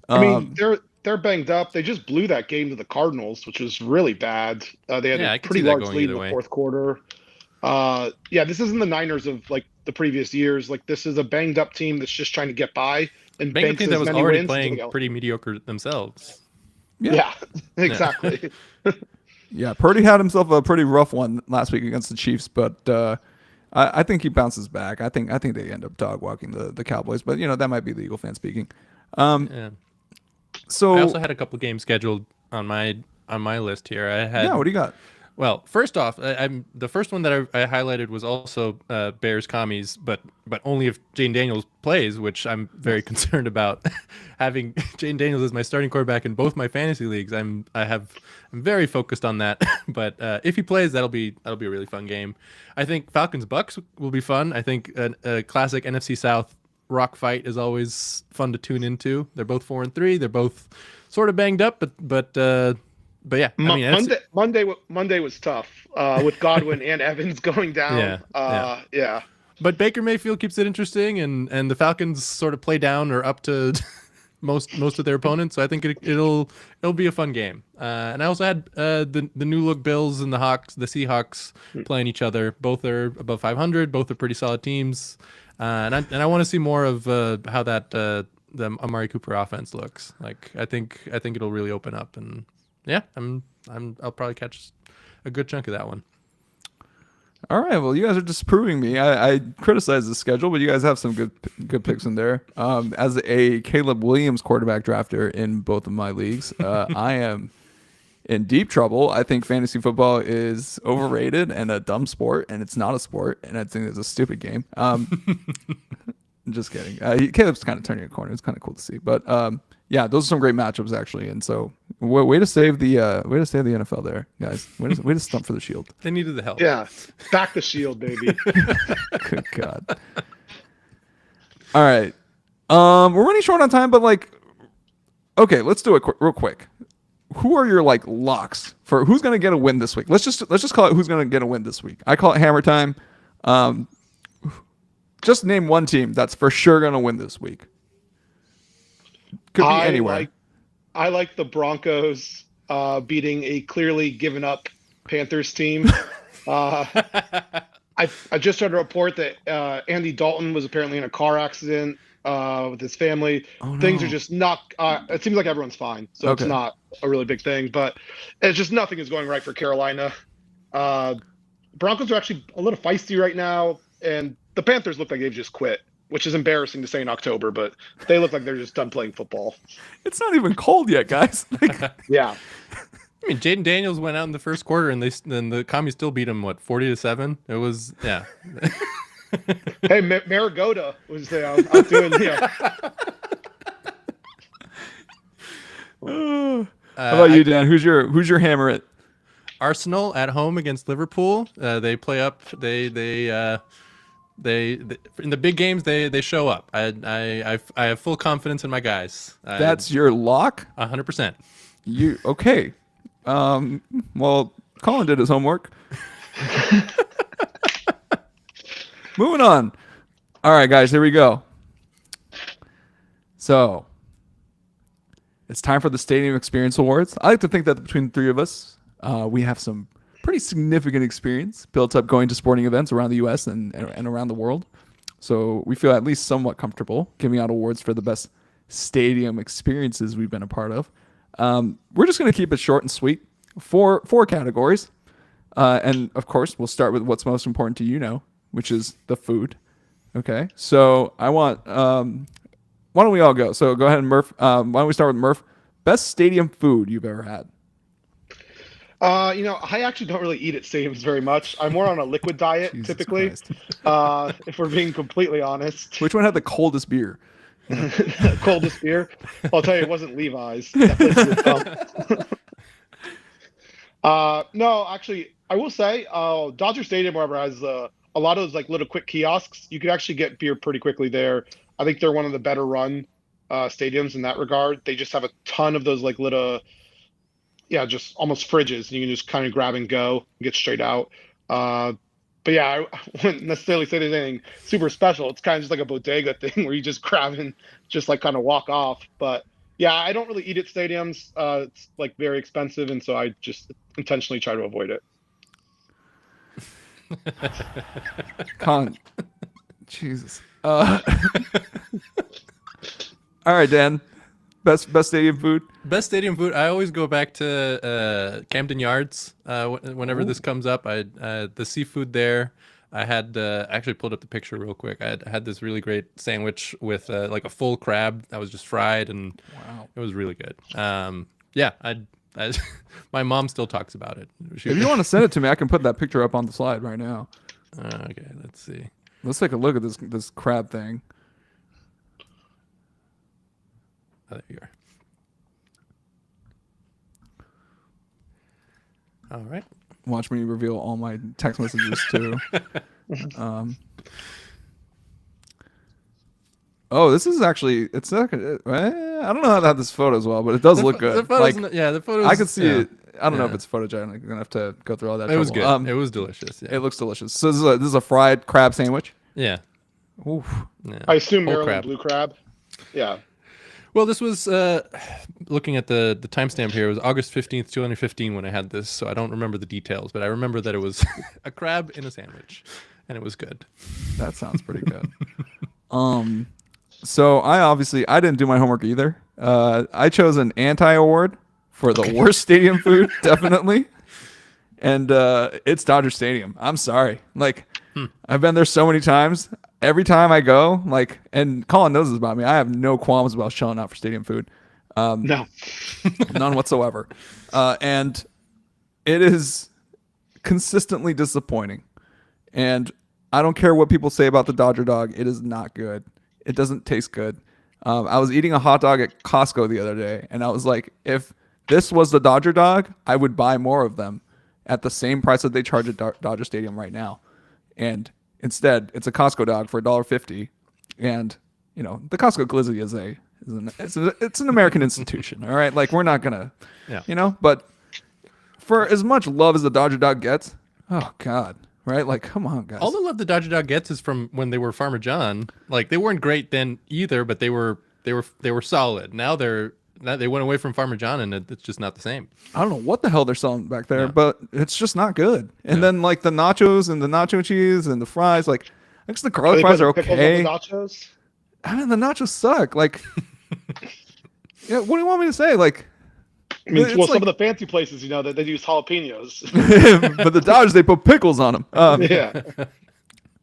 I mean, they're banged up. They just blew that game to the Cardinals, which was really bad. They had a pretty large lead in the fourth quarter. This isn't the Niners of like the previous years. Like this is a banged up team that's just trying to get by and banged up banks team that as was many already wins playing pretty mediocre themselves. Yeah, exactly. Yeah, Purdy had himself a pretty rough one last week against the Chiefs, but I think he bounces back. I think they end up dog walking the Cowboys, but that might be the Eagle fan speaking. So I also had a couple games scheduled on my list here. What do you got? Well, first off, I'm the first one that I highlighted was also Bears Commies, but only if Jane Daniels plays, which I'm very concerned about. Having Jane Daniels as my starting quarterback in both my fantasy leagues, I'm very focused on that. But if he plays, that'll be a really fun game. I think Falcons Bucks will be fun. I think a classic NFC South rock fight is always fun to tune into. They're both 4-3. They're both sort of banged up, but yeah, I mean, Monday was tough with Godwin and Evans going down. Yeah. But Baker Mayfield keeps it interesting, and the Falcons sort of play down or up to most of their opponents. So I think it'll be a fun game. And I also had the new look Bills and the Seahawks playing each other. Both are above 500. Both are pretty solid teams. And I want to see more of how that the Amari Cooper offense looks. Like I think it'll really open up, and yeah, I'll probably catch a good chunk of that one. All right, well, you guys are disproving me. I criticize the schedule, but you guys have some good picks in there. As a Caleb Williams quarterback drafter in both of my leagues, I am in deep trouble. I think fantasy football is overrated and a dumb sport, and it's not a sport, and I think it's a stupid game. I'm just kidding. Caleb's kind of turning a corner. It's kind of cool to see, but yeah, those are some great matchups actually. And so, way to save the NFL there, guys. Way to stump for the Shield. They needed the help. Yeah, back the Shield, baby. Good God. All right, we're running short on time, but like, okay, let's do it real quick. Who are your like locks for who's gonna get a win this week? Let's just call it who's gonna get a win this week. I call it hammer time. Just name one team that's for sure gonna win this week. Could be anywhere. I like the Broncos beating a clearly given up Panthers team. I just heard a report that Andy Dalton was apparently in a car accident with his family. Oh, no. Things are just not. It seems like everyone's fine, so Okay. it's not a really big thing. But it's just nothing is going right for Carolina. Broncos are actually a little feisty right now, and the Panthers look like they've just quit, which is embarrassing to say in October, but they look like they're just done playing football. It's not even cold yet, guys. Like, Yeah. I mean, Jaden Daniels went out in the first quarter, and then the Commies still beat him 40-7. It was Hey, Marigoda was out doing how about you, Dan? Who's your hammer it? Arsenal at home against Liverpool. They play up. They in the big games they show up. I have full confidence in my guys. That's your lock? 100%. You okay? Well, Colin did his homework. Moving on. All right, guys, here we go. So it's time for the Stadium Experience Awards. I like to think that between the three of us, we have some pretty significant experience built up going to sporting events around the U.S. and around the world. So we feel at least somewhat comfortable giving out awards for the best stadium experiences we've been a part of. We're just going to keep it short and sweet. Four categories. And, of course, we'll start with what's most important to which is the food. Okay? So I want... why don't we all go? So go ahead, Murph. Why don't we start with Murph? Best stadium food you've ever had? I actually don't really eat at stadiums very much. I'm more on a liquid diet Jesus typically. Christ. If we're being completely honest. Which one had the coldest beer? Coldest beer? I'll tell you, it wasn't Levi's. That place was dumb. No, actually, I will say, Dodger Stadium, wherever, has a lot of those like little quick kiosks. You could actually get beer pretty quickly there. I think they're one of the better run stadiums in that regard. They just have a ton of those like little, just almost fridges. You can just kind of grab and go and get straight out. But yeah, I wouldn't necessarily say there's anything super special. It's kind of just like a bodega thing where you just grab and just like kind of walk off. But yeah, I don't really eat at stadiums. It's like very expensive, and so I just intentionally try to avoid it. Con. Jesus. All right, Dan. Best stadium food. Best stadium food. I always go back to Camden Yards whenever this comes up. The seafood there. I had actually pulled up the picture real quick. I had this really great sandwich with like a full crab that was just fried, and it was really good. My mom still talks about it. If you want to send it to me, I can put that picture up on the slide right now. Okay, let's see. Let's take a look at this crab thing. Oh, there you are. All right. Watch me reveal all my text messages too. This is actually, it's not, I don't know how to have this photo as well, but it does look good. The photos. I could see it. I don't know if it's photogenic. I'm gonna have to go through all that. It was good. trouble. It was delicious. Yeah. It looks delicious. So this is a fried crab sandwich. Yeah. Oof. Yeah. I assume Whole Maryland crab. blue crab. Yeah. Well, this was looking at the timestamp here. It was August 15th, 2015 when I had this, so I don't remember the details, but I remember that it was a crab in a sandwich, and it was good. That sounds pretty good. So I didn't do my homework either. I chose an anti-award for the worst stadium food, definitely. And it's Dodger Stadium. I'm sorry. Like, I've been there so many times. Every time I go, and Colin knows this about me, I have no qualms about shelling out for stadium food. No. None whatsoever. And it is consistently disappointing. And I don't care what people say about the Dodger dog. It is not good. It doesn't taste good. I was eating a hot dog at Costco the other day, and I was like, if this was the Dodger dog, I would buy more of them at the same price that they charge at Dodger Stadium right now. And instead, it's a Costco dog for $1.50. And, you know, the Costco Glizzy it's an American institution, all right? Like, we're not going to, you know, but for as much love as the Dodger dog gets, oh, God. Right? Like, come on, guys. All the love the Dodger dog gets is from when they were Farmer John. Like, they weren't great then either, but they were solid. Now they went away from Farmer John, and it's just not the same. I don't know what the hell they're selling back there, but it's just not good. And then like the nachos and the nacho cheese and the fries, like I guess the garlic fries are okay. Nachos? I mean, the nachos suck. Like, yeah, what do you want me to say? Like, I mean, well, some of the fancy places, you know, that they use jalapenos. but the Dodgers, they put pickles on them. Yeah.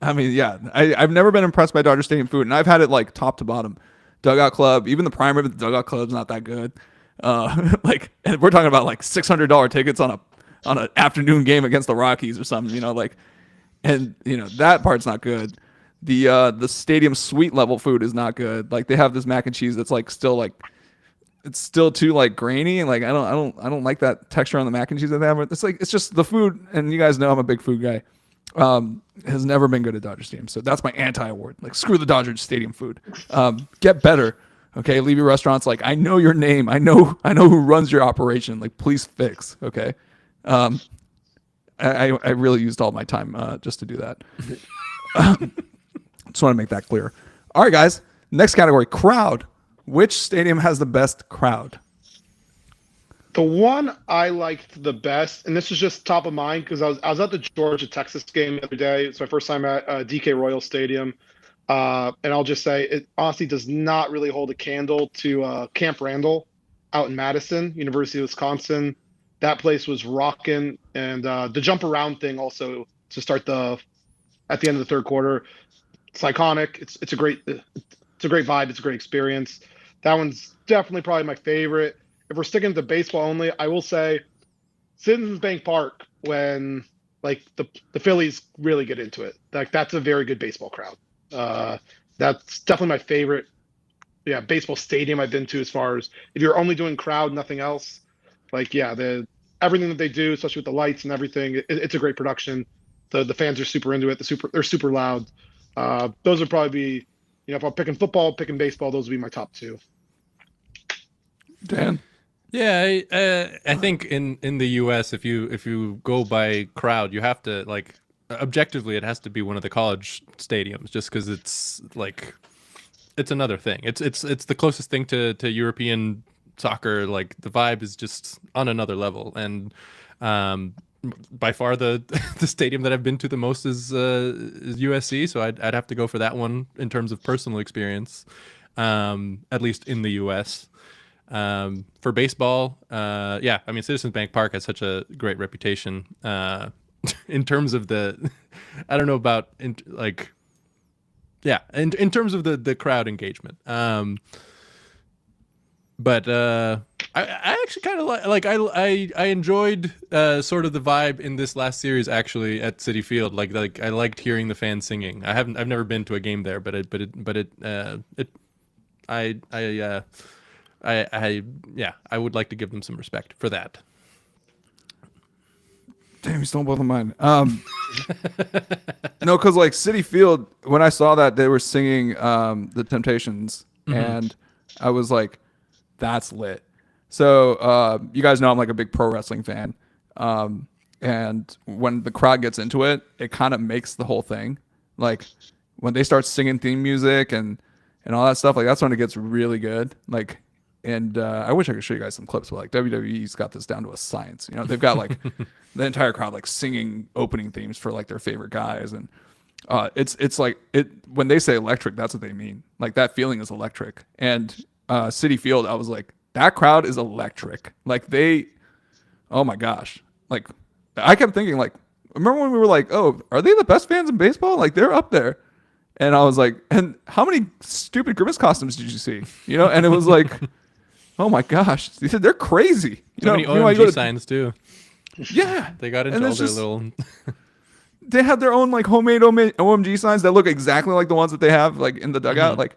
I mean, yeah, I've never been impressed by Dodger Stadium food, and I've had it like top to bottom. Dugout Club, even the prime rib at the Dugout Club's not that good. Like, and we're talking about like $600 tickets on an afternoon game against the Rockies or something, you know, like, and you know that part's not good. The stadium suite level food is not good. Like, they have this mac and cheese that's like still like. It's still too like grainy, and like I don't like that texture on the mac and cheese that they have. It's like it's just the food, and you guys know I'm a big food guy. Has never been good at Dodger Stadium, so that's my anti-award. Like, screw the Dodger Stadium food. Get better, okay? Leave your restaurants. Like, I know your name. I know who runs your operation. Like, please fix, okay? I really used all my time just to do that. Just want to make that clear. All right, guys. Next category: crowd. Which stadium has the best crowd? The one I liked the best, and this is just top of mind because I was at the Georgia Texas game the other day. It's my first time at DK Royal Stadium, and I'll just say it honestly does not really hold a candle to Camp Randall out in Madison, University of Wisconsin. That place was rocking, and the jump around thing also to start at the end of the third quarter. It's iconic. It's a great vibe. It's a great experience. That one's definitely probably my favorite. If we're sticking to baseball only, I will say Citizens Bank Park, when like the Phillies really get into it. Like, that's a very good baseball crowd. That's definitely my favorite baseball stadium I've been to, as far as if you're only doing crowd, nothing else. Like, everything that they do, especially with the lights and everything, it's a great production. The fans are super into it. They're super loud. Those would probably be, you know, if I'm picking football, picking baseball, those would be my top two. Dan? Yeah, I think in the U.S., if you go by crowd, you have to, like, objectively, it has to be one of the college stadiums, just because it's like it's another thing. It's the closest thing to European soccer. Like, the vibe is just on another level, and by far the stadium that I've been to the most is USC. So I'd have to go for that one in terms of personal experience, at least in the U.S. For baseball, I mean, Citizens Bank Park has such a great reputation in terms of I don't know about in terms of the crowd engagement. But I actually kind of I enjoyed sort of the vibe in this last series actually at Citi Field. Like I liked hearing the fans singing. I've never been to a game there, but I would like to give them some respect for that. Damn, you stole both of mine. No, because like Citi Field, when I saw that they were singing the Temptations, and I was like, that's lit. So you guys know I'm like a big pro wrestling fan, and when the crowd gets into it, it kind of makes the whole thing. Like when they start singing theme music and all that stuff, like that's when it gets really good. Like. And I wish I could show you guys some clips, but like WWE's got this down to a science. You know, they've got like the entire crowd like singing opening themes for like their favorite guys, and it's like it when they say electric, that's what they mean. Like that feeling is electric. And Citi Field, I was like, that crowd is electric. Like oh my gosh, like I kept thinking like, remember when we were like, oh, are they the best fans in baseball? Like they're up there. And I was like, and how many stupid Grimace costumes did you see? You know, and it was like. Oh my gosh, they're crazy. So many I OMG signs too. Yeah, They got into And all it's their just- little. they have their own like homemade OMG signs that look exactly like the ones that they have like in the dugout. Mhm. Like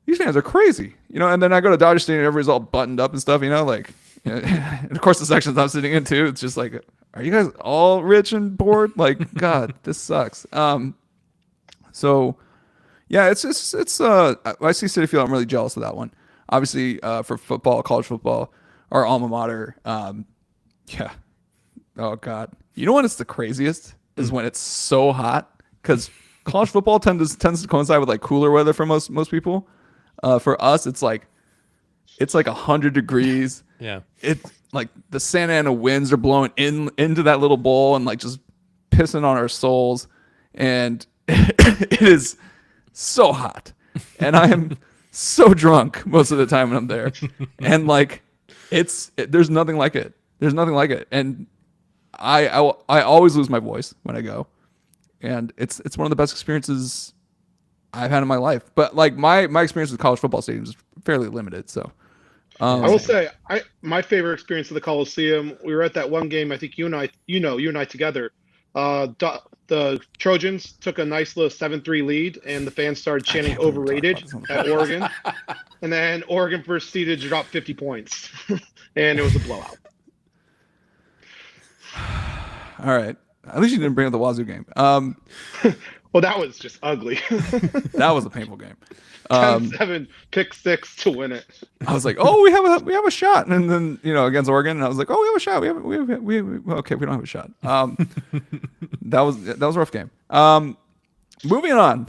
these fans are crazy, And then I go to Dodger Stadium, everybody's all buttoned up and stuff, like. And of course, the sections I'm sitting in too. It's just like, are you guys all rich and bored? Like, God, this sucks. So, yeah, it's I see City Field. I'm really jealous of that one. Obviously, for football, college football, our alma mater. Yeah. Oh God. You know when it's the craziest is when it's so hot because college football tends to coincide with like cooler weather for most people. For us, it's like 100 degrees. Yeah. It's like the Santa Ana winds are blowing into that little bowl and like just pissing on our souls, and it is so hot, and I am so drunk most of the time when I'm there, and like there's nothing like it. There's nothing like it, and I always lose my voice when I go, and it's one of the best experiences I've had in my life. But like my experience with college football stadiums is fairly limited, so. I will say, my favorite experience of the Coliseum. We were at that one game. I think you and I together. The Trojans took a nice little 7-3 lead, and the fans started chanting "overrated" at Oregon, and then Oregon proceeded to drop 50 points, and it was a blowout. All right. At least you didn't bring up the Wazoo game. Well, that was just ugly. That was a painful game. 10-7, pick 6 to win it. I was like, oh, we have a shot, and then against Oregon, and I was like, oh, we have a shot. Okay, we don't have a shot. That was a rough game. Moving on.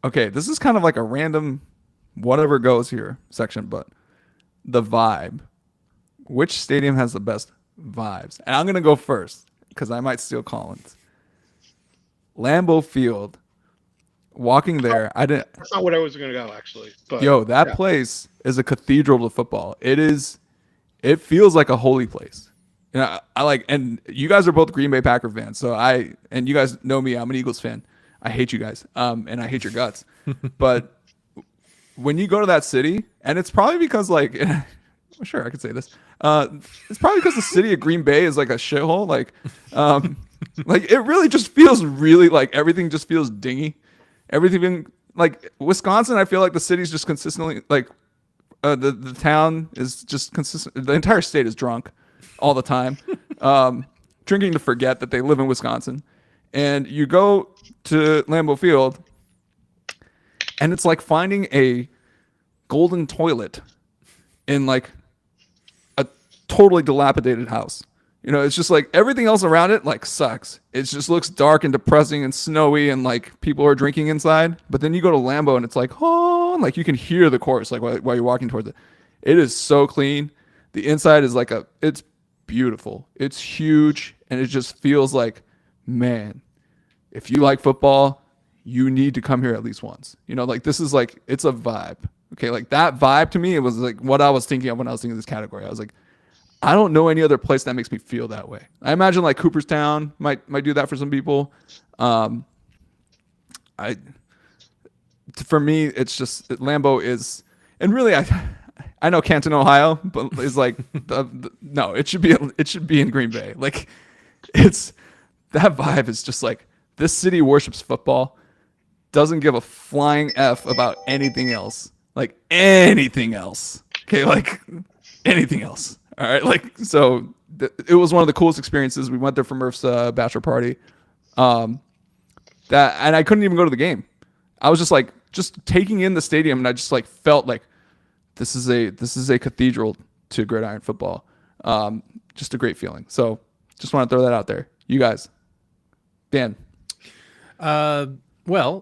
Okay, this is kind of like a random whatever goes here section, but the vibe. Which stadium has the best vibes? And I'm gonna go first because I might steal Collins. Lambeau Field. Walking there, I didn't. That's not what I was going to go, actually. But That place is a cathedral to football. It feels like a holy place. I like, and you guys are both Green Bay Packer fans, and you guys know me. I'm an Eagles fan. I hate you guys, and I hate your guts. But when you go to that city, and it's probably because like, sure, I could say this. It's probably because the city of Green Bay is like a shithole. Like, like it really just feels really like everything just feels dingy. Everything like Wisconsin, I feel like the city's just consistently like the town is just consistent. The entire state is drunk all the time, drinking to forget that they live in Wisconsin. And you go to Lambeau Field, and it's like finding a golden toilet in like a totally dilapidated house. It's just like everything else around it like sucks. It just looks dark and depressing and snowy and like people are drinking inside. But then you go to Lambeau and it's like, oh, and like you can hear the chorus like while you're walking towards it. It is so clean. The inside is like it's beautiful. It's huge, and it just feels like, man, if you like football, you need to come here at least once. Like this is like, it's a vibe. Okay, like that vibe to me, it was like what I was thinking of when I was thinking of this category. I was like, I don't know any other place that makes me feel that way. I imagine like Cooperstown might do that for some people. For me, it's just Lambeau is, and really I know Canton, Ohio, but it's like no, it should be in Green Bay. Like it's that vibe is just like this city worships football, doesn't give a flying F about anything else. Like anything else. Okay, like anything else. All right, like so it was one of the coolest experiences. We went there for Murph's bachelor party. And I couldn't even go to the game. I was just taking in the stadium, and I just like felt like this is a cathedral to gridiron football. Just a great feeling. So just want to throw that out there. You guys, Dan. Well,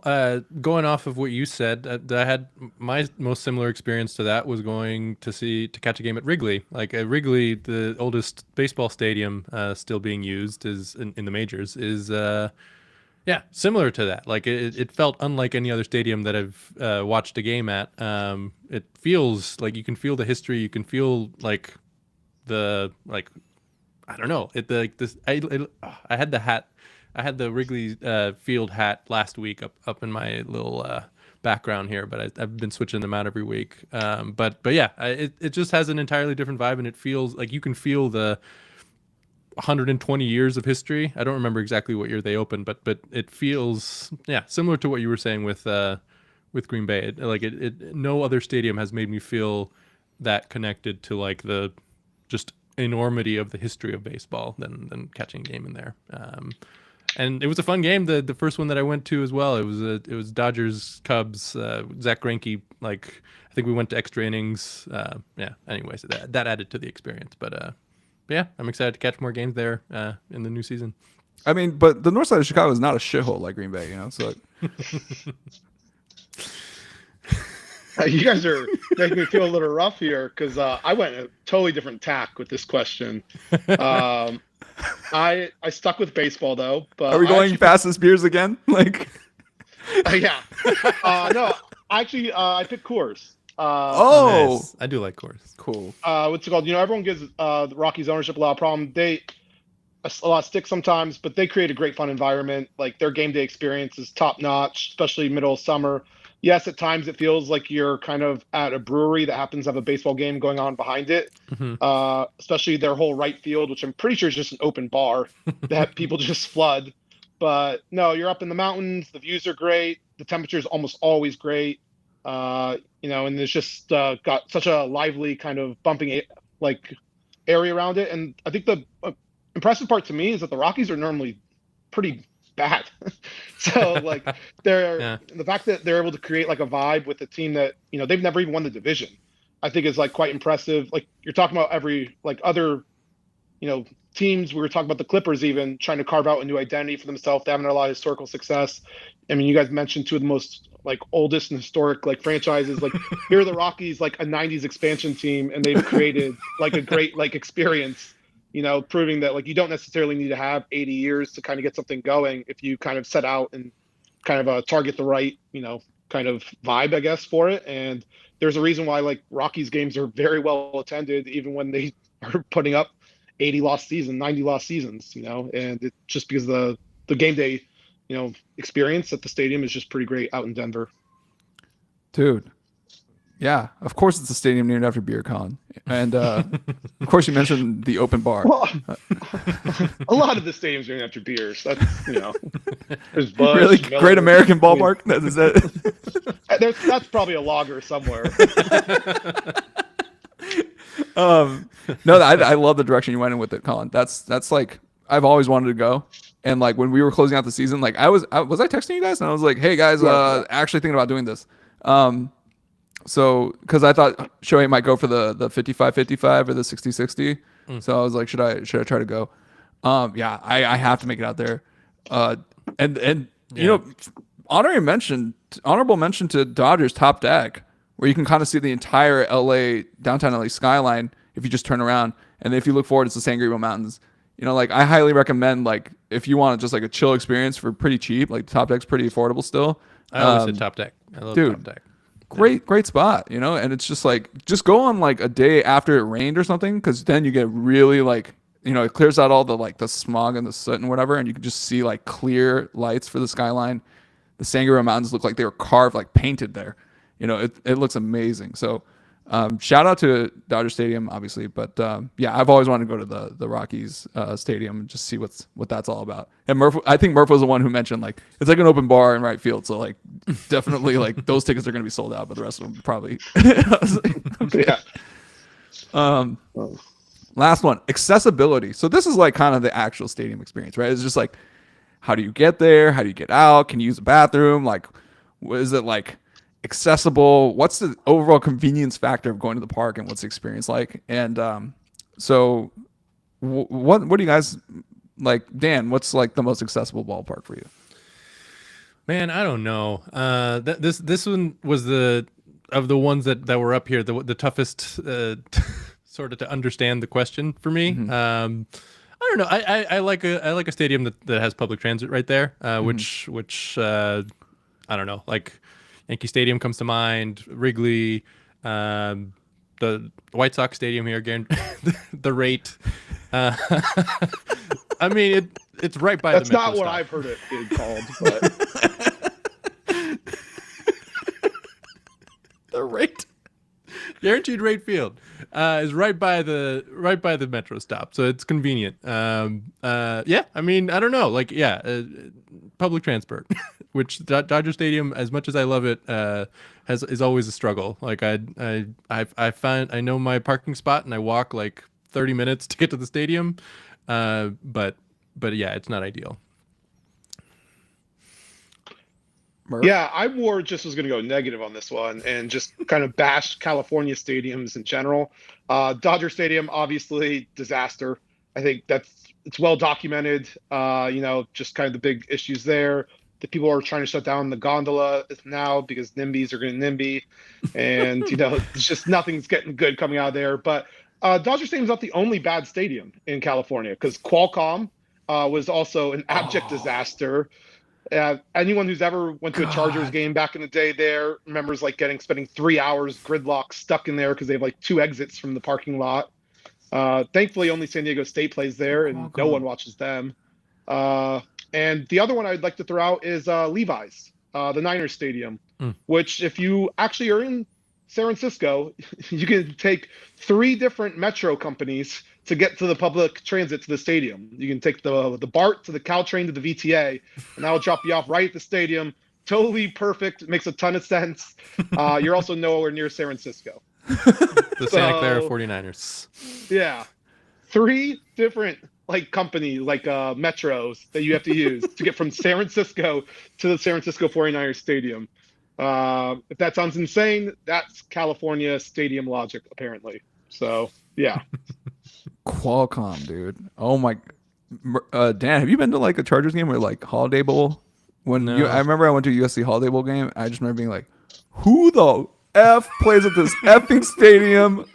going off of what you said, I had my most similar experience to that was going to catch a game at Wrigley. Like at Wrigley, the oldest baseball stadium still being used is in the majors is similar to that. Like it felt unlike any other stadium that I've watched a game at. It feels like you can feel the history. You can feel like I don't know. I had the hat. I had the Wrigley Field hat last week up in my little background here, but I've been switching them out every week. But yeah, it just has an entirely different vibe, and it feels like you can feel the 120 years of history. I don't remember exactly what year they opened, but it feels similar to what you were saying with Green Bay. No other stadium has made me feel that connected to like the just enormity of the history of baseball than catching a game in there. And it was a fun game. The first one that I went to as well. It was Dodgers Cubs. Zach Greinke. Like I think we went to extra innings. Anyways, that added to the experience. But yeah, I'm excited to catch more games there in the new season. I mean, but the north side of Chicago is not a shithole like Green Bay, you know. So you guys are making me feel a little rough here because I went a totally different tack with this question. I stuck with baseball though. But are we going fastest beers again? Like, yeah. No, actually, I picked Coors. Nice. I do like Coors. Cool. What's it called? You know, everyone gives the Rockies ownership a lot of problem. A lot of stick sometimes, but they create a great fun environment. Like their game day experience is top notch, especially middle of summer. Yes, at times it feels like you're kind of at a brewery that happens to have a baseball game going on behind it. Mm-hmm. Especially their whole right field, which I'm pretty sure is just an open bar that people just flood. But no, you're up in the mountains. The views are great. The temperature is almost always great. You know, and there's just got such a lively kind of bumping area around it. And I think the impressive part to me is that the Rockies are normally pretty bad. So like the fact that they're able to create like a vibe with a team that, you know, they've never even won the division, I think is like quite impressive. Like you're talking about every like other, you know, teams. We were talking about the Clippers even trying to carve out a new identity for themselves. They haven't had a lot of historical success. I mean, you guys mentioned two of the most like oldest and historic like franchises. Like here are the Rockies, like a 90s expansion team, and they've created like a great like experience, you know, proving that like you don't necessarily need to have 80 years to kind of get something going if you kind of set out and kind of target the right, you know, kind of vibe, I guess, for it. And there's a reason why like Rockies games are very well attended, even when they are putting up 80 lost season, 90 lost seasons, you know, and it's just because the game day, you know, experience at the stadium is just pretty great out in Denver. Dude. Yeah, of course it's a stadium named after beer, Colin. And of course you mentioned the open bar. Well, a lot of the stadiums are named after beers. That's, you know, there's Busch, really Miller, Great American Ballpark. Is that? That's probably a lager somewhere. No, I love the direction you went in with it, Colin. That's like I've always wanted to go. And like when we were closing out the season, like was I texting you guys and I was like, hey guys, actually thinking about doing this. So because I thought Shohei might go for the 55-55 or the 60-60. So I was like, should I try to go? Yeah, I have to make it out there. And you know, honorable mention to Dodgers top deck, where you can kind of see the entire downtown LA skyline if you just turn around. And if you look forward, it's the San Gabriel Mountains. You know, like I highly recommend, like if you want just like a chill experience for pretty cheap, like top deck's pretty affordable still. I always said top deck. I love top deck. Great spot, you know, and it's just like, just go on like a day after it rained or something, because then you get really like, you know, it clears out all the like the smog and the soot and whatever, and you can just see like clear lights for the skyline. The San Gabriel Mountains look like they were carved, like painted there. You know, it looks amazing. So shout out to Dodger Stadium, obviously, but yeah, I've always wanted to go to the Rockies stadium and just see what that's all about. And I think Murph was the one who mentioned like it's like an open bar in right field, so like definitely like those tickets are going to be sold out, but the rest of them probably. Yeah. Last one, accessibility. So this is like kind of the actual stadium experience, right? It's just like, how do you get there? How do you get out? Can you use a bathroom? Like, what is it like? Accessible? What's the overall convenience factor of going to the park, and what's the experience like? And so what do you guys like? Dan, what's like the most accessible ballpark for you? Man, I don't know. This one was the ones that were up here the toughest sort of to understand the question for me. Mm-hmm. I don't know. I like a stadium that has public transit right there, which I don't know, like Yankee Stadium comes to mind, Wrigley, the White Sox Stadium here again, the rate. I mean, it's right by That's the Metro not what stop. I've heard it being called, but Guaranteed Rate Field is right by the metro stop, so it's convenient. Yeah, I mean, I don't know, like, yeah, public transport, which Dodger Stadium, as much as I love it, is always a struggle. Like I know my parking spot and I walk like 30 minutes to get to the stadium, but yeah, it's not ideal. Murph? Yeah, I wore just was going to go negative on this one and just kind of bash California stadiums in general. Dodger Stadium, obviously, disaster. I think it's well documented. Just kind of the big issues there. The people are trying to shut down the gondola now because NIMBYs are going to NIMBY, and it's just nothing's getting good coming out of there. But Dodger Stadium's not the only bad stadium in California because Qualcomm was also an abject disaster. Anyone who's ever went to a Chargers game back in the day there remembers like spending 3 hours gridlock stuck in there because they have like 2 exits from the parking lot. Thankfully, only San Diego State plays there, and no one watches them. And the other one I'd like to throw out is Levi's, the Niners Stadium, which if you actually are in San Francisco, you can take 3 different metro companies to get to the public transit to the stadium. You can take the BART to the Caltrain to the VTA, and that will drop you off right at the stadium. Totally perfect. Makes a ton of sense. You're also nowhere near San Francisco. The Santa Clara 49ers. Yeah. 3 different companies, metros that you have to use to get from San Francisco to the San Francisco 49ers Stadium. If that sounds insane, that's California stadium logic, apparently. So, yeah. Qualcomm, dude. Oh my. Dan, have you been to like a Chargers game or like Holiday Bowl? No. I remember I went to a USC Holiday Bowl game. I just remember being like, who the F plays at this effing stadium?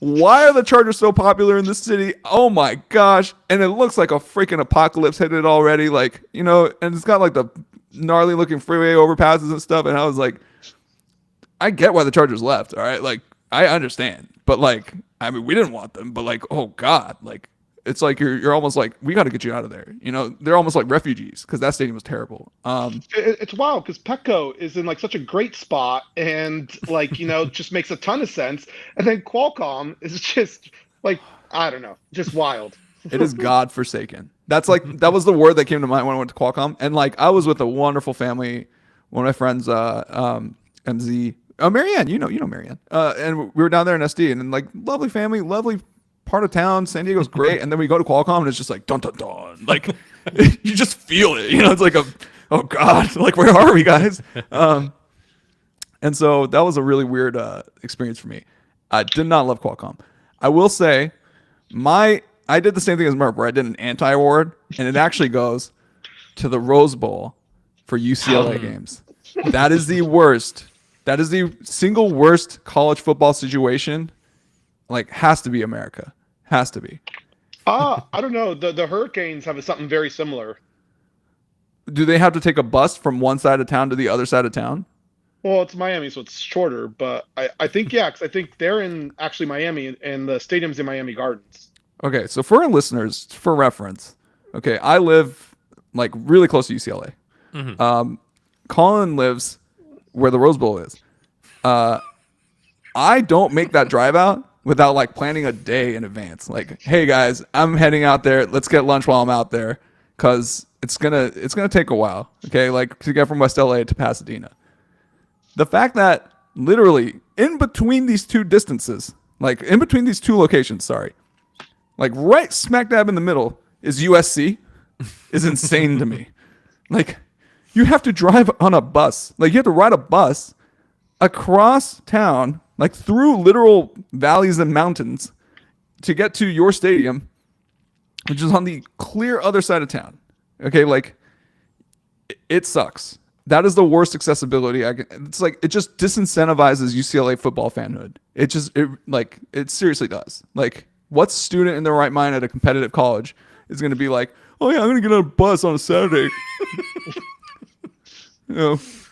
Why are the Chargers so popular in this city? Oh my gosh. And it looks like a freaking apocalypse hit it already. And it's got like the gnarly looking freeway overpasses and stuff. And I was like, I get why the Chargers left. All right. Like, I understand. But we didn't want them. But oh God, it's like you're almost like, we got to get you out of there. They're almost like refugees because that stadium was terrible. It's wild because Petco is in such a great spot and just makes a ton of sense. And then Qualcomm is just I don't know, just wild. It is godforsaken. That was the word that came to mind when I went to Qualcomm. And I was with a wonderful family, one of my friends, MZ. Marianne, you know Marianne. And we were down there in SD, and then lovely family, lovely part of town. San Diego's great. And then we go to Qualcomm, and it's just dun dun dun. You just feel it. It's like oh God, where are we, guys? And so that was a really weird experience for me. I did not love Qualcomm. I will say, I did the same thing as Murph, where I did an anti-award, and it actually goes to the Rose Bowl for UCLA games. That is the worst. That is the single worst college football situation. Has to be America. Has to be. I don't know. The Hurricanes have something very similar. Do they have to take a bus from one side of town to the other side of town? Well, it's Miami, so it's shorter. But I think, yeah, because I think they're in actually Miami, and the stadium's in Miami Gardens. Okay, so for our listeners, for reference, okay, I live really close to UCLA. Mm-hmm. Colin lives where the Rose Bowl is. I don't make that drive out without planning a day in advance. Hey guys, I'm heading out there. Let's get lunch while I'm out there, because it's gonna take a while. Okay, to get from West LA to Pasadena. The fact that literally in between these two distances, in between these two locations, sorry, right smack dab in the middle is USC, is insane to me. You have to drive on a bus. You have to ride a bus across town, through literal valleys and mountains to get to your stadium, which is on the clear other side of town. Okay, it sucks. That is the worst accessibility. It's it just disincentivizes UCLA football fanhood. It seriously does. What student in their right mind at a competitive college is going to be oh yeah, I'm going to get on a bus on a Saturday.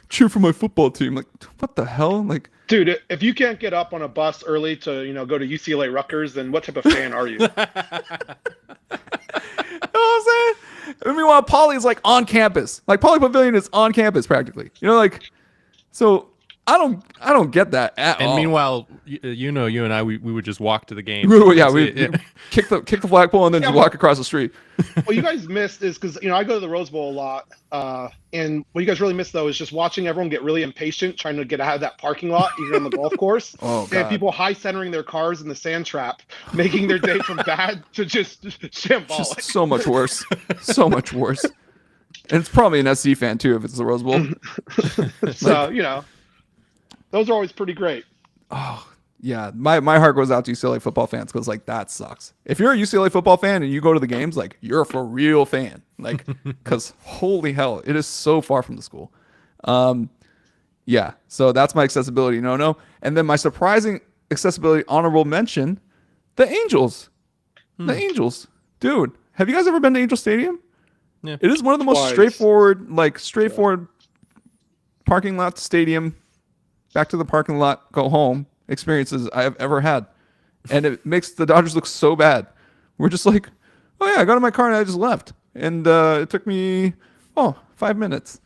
Cheer for my football team. What the hell? Dude, if you can't get up on a bus early to go to UCLA Rutgers, then what type of fan are you? You know what I'm saying? Meanwhile, Poly is on campus. Poly Pavilion is on campus practically. So I don't get that at And all. meanwhile, you and I, we would just walk to the game. Yeah, we Yeah. kick the flagpole and then just well- walk across the street. What you guys missed is because I go to the Rose Bowl a lot, and what you guys really missed though is just watching everyone get really impatient trying to get out of that parking lot, even on the golf course. Oh, And God. people high centering their cars in the sand trap, making their day from bad to just shambolic. Just so much worse. So much worse. And it's probably an SC fan too if it's the Rose Bowl. So those are always pretty great. Yeah, my heart goes out to UCLA football fans because like that sucks. If you're a UCLA football fan and you go to the games, like you're a for real fan, like because holy hell, it is so far from the school. Yeah, so that's my accessibility no. And then my surprising accessibility honorable mention, the Angels. The Angels, dude. Have you guys ever been to Angel Stadium? Yeah. It is one of the most Twice. straightforward parking lot stadium, back to the parking lot, go home experiences I have ever had. And it makes the Dodgers look so bad. We're just like, oh yeah, I got in my car and I just left. And it took me 5 minutes.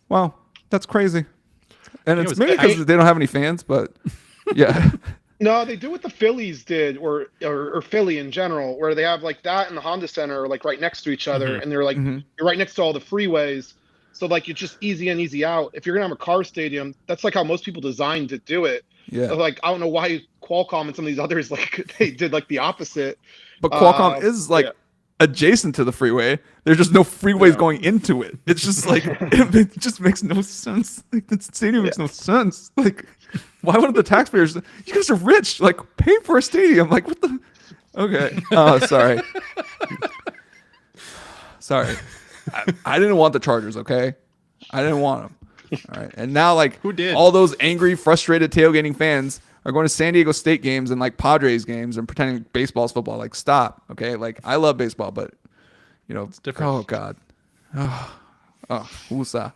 Wow, that's crazy. And It it's was- maybe because they don't have any fans, but yeah. No, they do what the Phillies did, or Philly in general, where they have like that and the Honda Center are like right next to each other, and they're like you're right next to all the freeways, so like it's just easy in, easy out. If you're gonna have a car stadium, that's like how most people designed to do it. Yeah. So, like I don't know why Qualcomm and some of these others like they did like the opposite. But Qualcomm is like yeah. adjacent to the freeway. There's just no freeways going into it. It's just like it just makes no sense. Like the stadium makes no sense. Like why wouldn't the taxpayers? You guys are rich. Like pay for a stadium. Like what the? Okay. Oh, sorry. Sorry. I didn't want the Chargers. Okay. I didn't want them. All right. And now like Who did? all those angry, frustrated tailgating fans are going to San Diego State games and like Padres games and pretending baseball's football. Like stop. Okay. Like I love baseball, but it's different. Oh God. Oh, USA.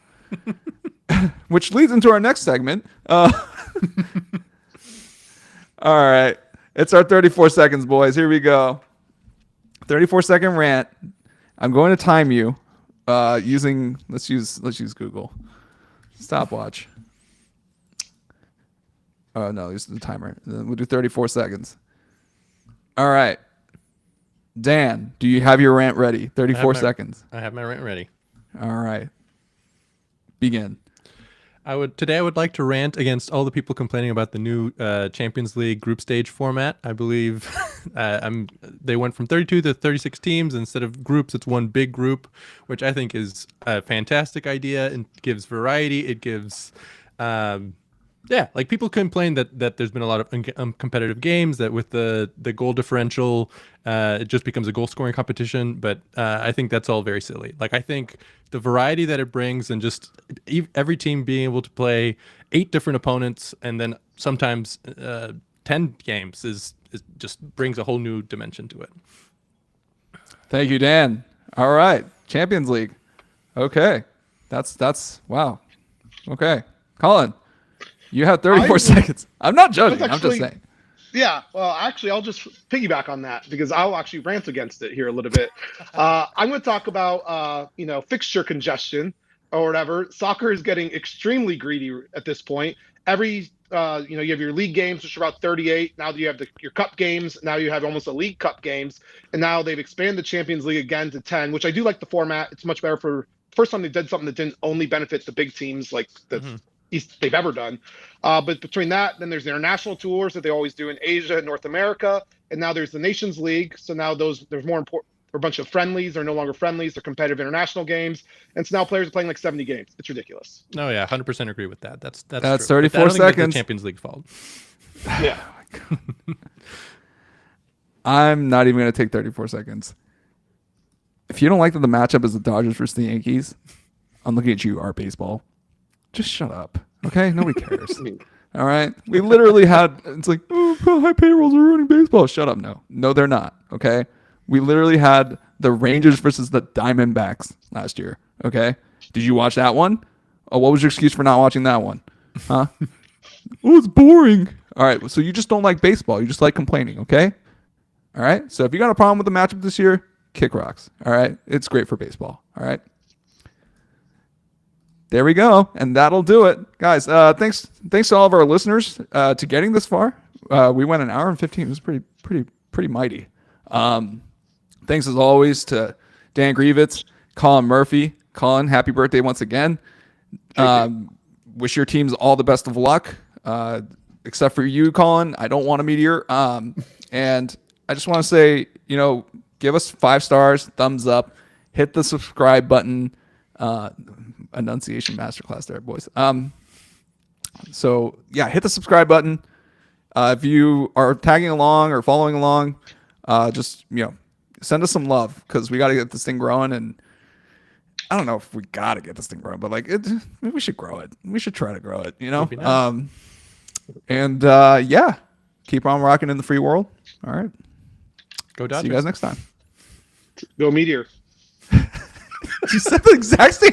Which leads into our next segment. All right. It's our 34 seconds, boys. Here we go. 34-second rant. I'm going to time you using let's use Google. Stopwatch. Oh no, use the timer. Then we'll do 34 seconds. All right. Dan, do you have your rant ready? 34 seconds. I have my rant ready. All right. Begin. I would like to rant against all the people complaining about the new Champions League group stage format. I believe they went from 32 to 36 teams instead of groups. It's one big group, which I think is a fantastic idea and gives variety. It gives like people complain that there's been a lot of competitive games, that with the goal differential, it just becomes a goal scoring competition. But I think that's all very silly. Like I think the variety that it brings, and just every team being able to play 8 different opponents, and then sometimes 10 games is just brings a whole new dimension to it. Thank you, Dan. All right. Champions League. Okay. That's wow. Okay. Colin, you have 34 seconds. I'm not judging. I'm just saying. Yeah, well, actually, I'll just piggyback on that because I'll actually rant against it here a little bit. I'm going to talk about, fixture congestion or whatever. Soccer is getting extremely greedy at this point. You have your league games, which are about 38. Now you have your cup games. Now you have almost a league cup games. And now they've expanded the Champions League again to 10, which I do like the format. It's much better for first time they did something that didn't only benefit the big teams like they've ever done. But between that, then there's the international tours that they always do in Asia and North America. And now there's the Nations League. So now there's more important. A bunch of friendlies. They're no longer friendlies. They're competitive international games. And so now players are playing like 70 games. It's ridiculous. No, yeah, 100% agree with that. That's true. 34 But I don't think that's seconds. the Champions League fault. Yeah. I'm not even going to take 34 seconds. If you don't like that the matchup is the Dodgers versus the Yankees, I'm looking at you, Art Baseball. Just shut up. Okay? Nobody cares. All right? We literally had, it's like, oh, high payrolls are ruining baseball. Shut up. No, they're not. Okay? We literally had the Rangers versus the Diamondbacks last year. Okay? Did you watch that one? Oh, what was your excuse for not watching that one? Huh? Oh, it's boring. All right. So you just don't like baseball. You just like complaining. Okay? All right? So if you got a problem with the matchup this year, kick rocks. All right? It's great for baseball. All right? There we go, and that'll do it, guys. Thanks to all of our listeners to getting this far. We went an hour and 15. It was pretty mighty. Thanks as always to Dan Grievitz, Colin Murphy. Colin, happy birthday once again. Wish your teams all the best of luck. Except for you, Colin. I don't want a meteor. And I just want to say, give us 5 stars, thumbs up, hit the subscribe button. Enunciation masterclass there, boys. So yeah, hit the subscribe button. If you are tagging along or following along, just send us some love because we got to get this thing growing. And I don't know if we got to get this thing growing, but we should grow it. We should try to grow it. Be nice. Yeah, keep on rocking in the free world. All right, Go Dodgers. see you guys next time. Go Meteor. You said the exact same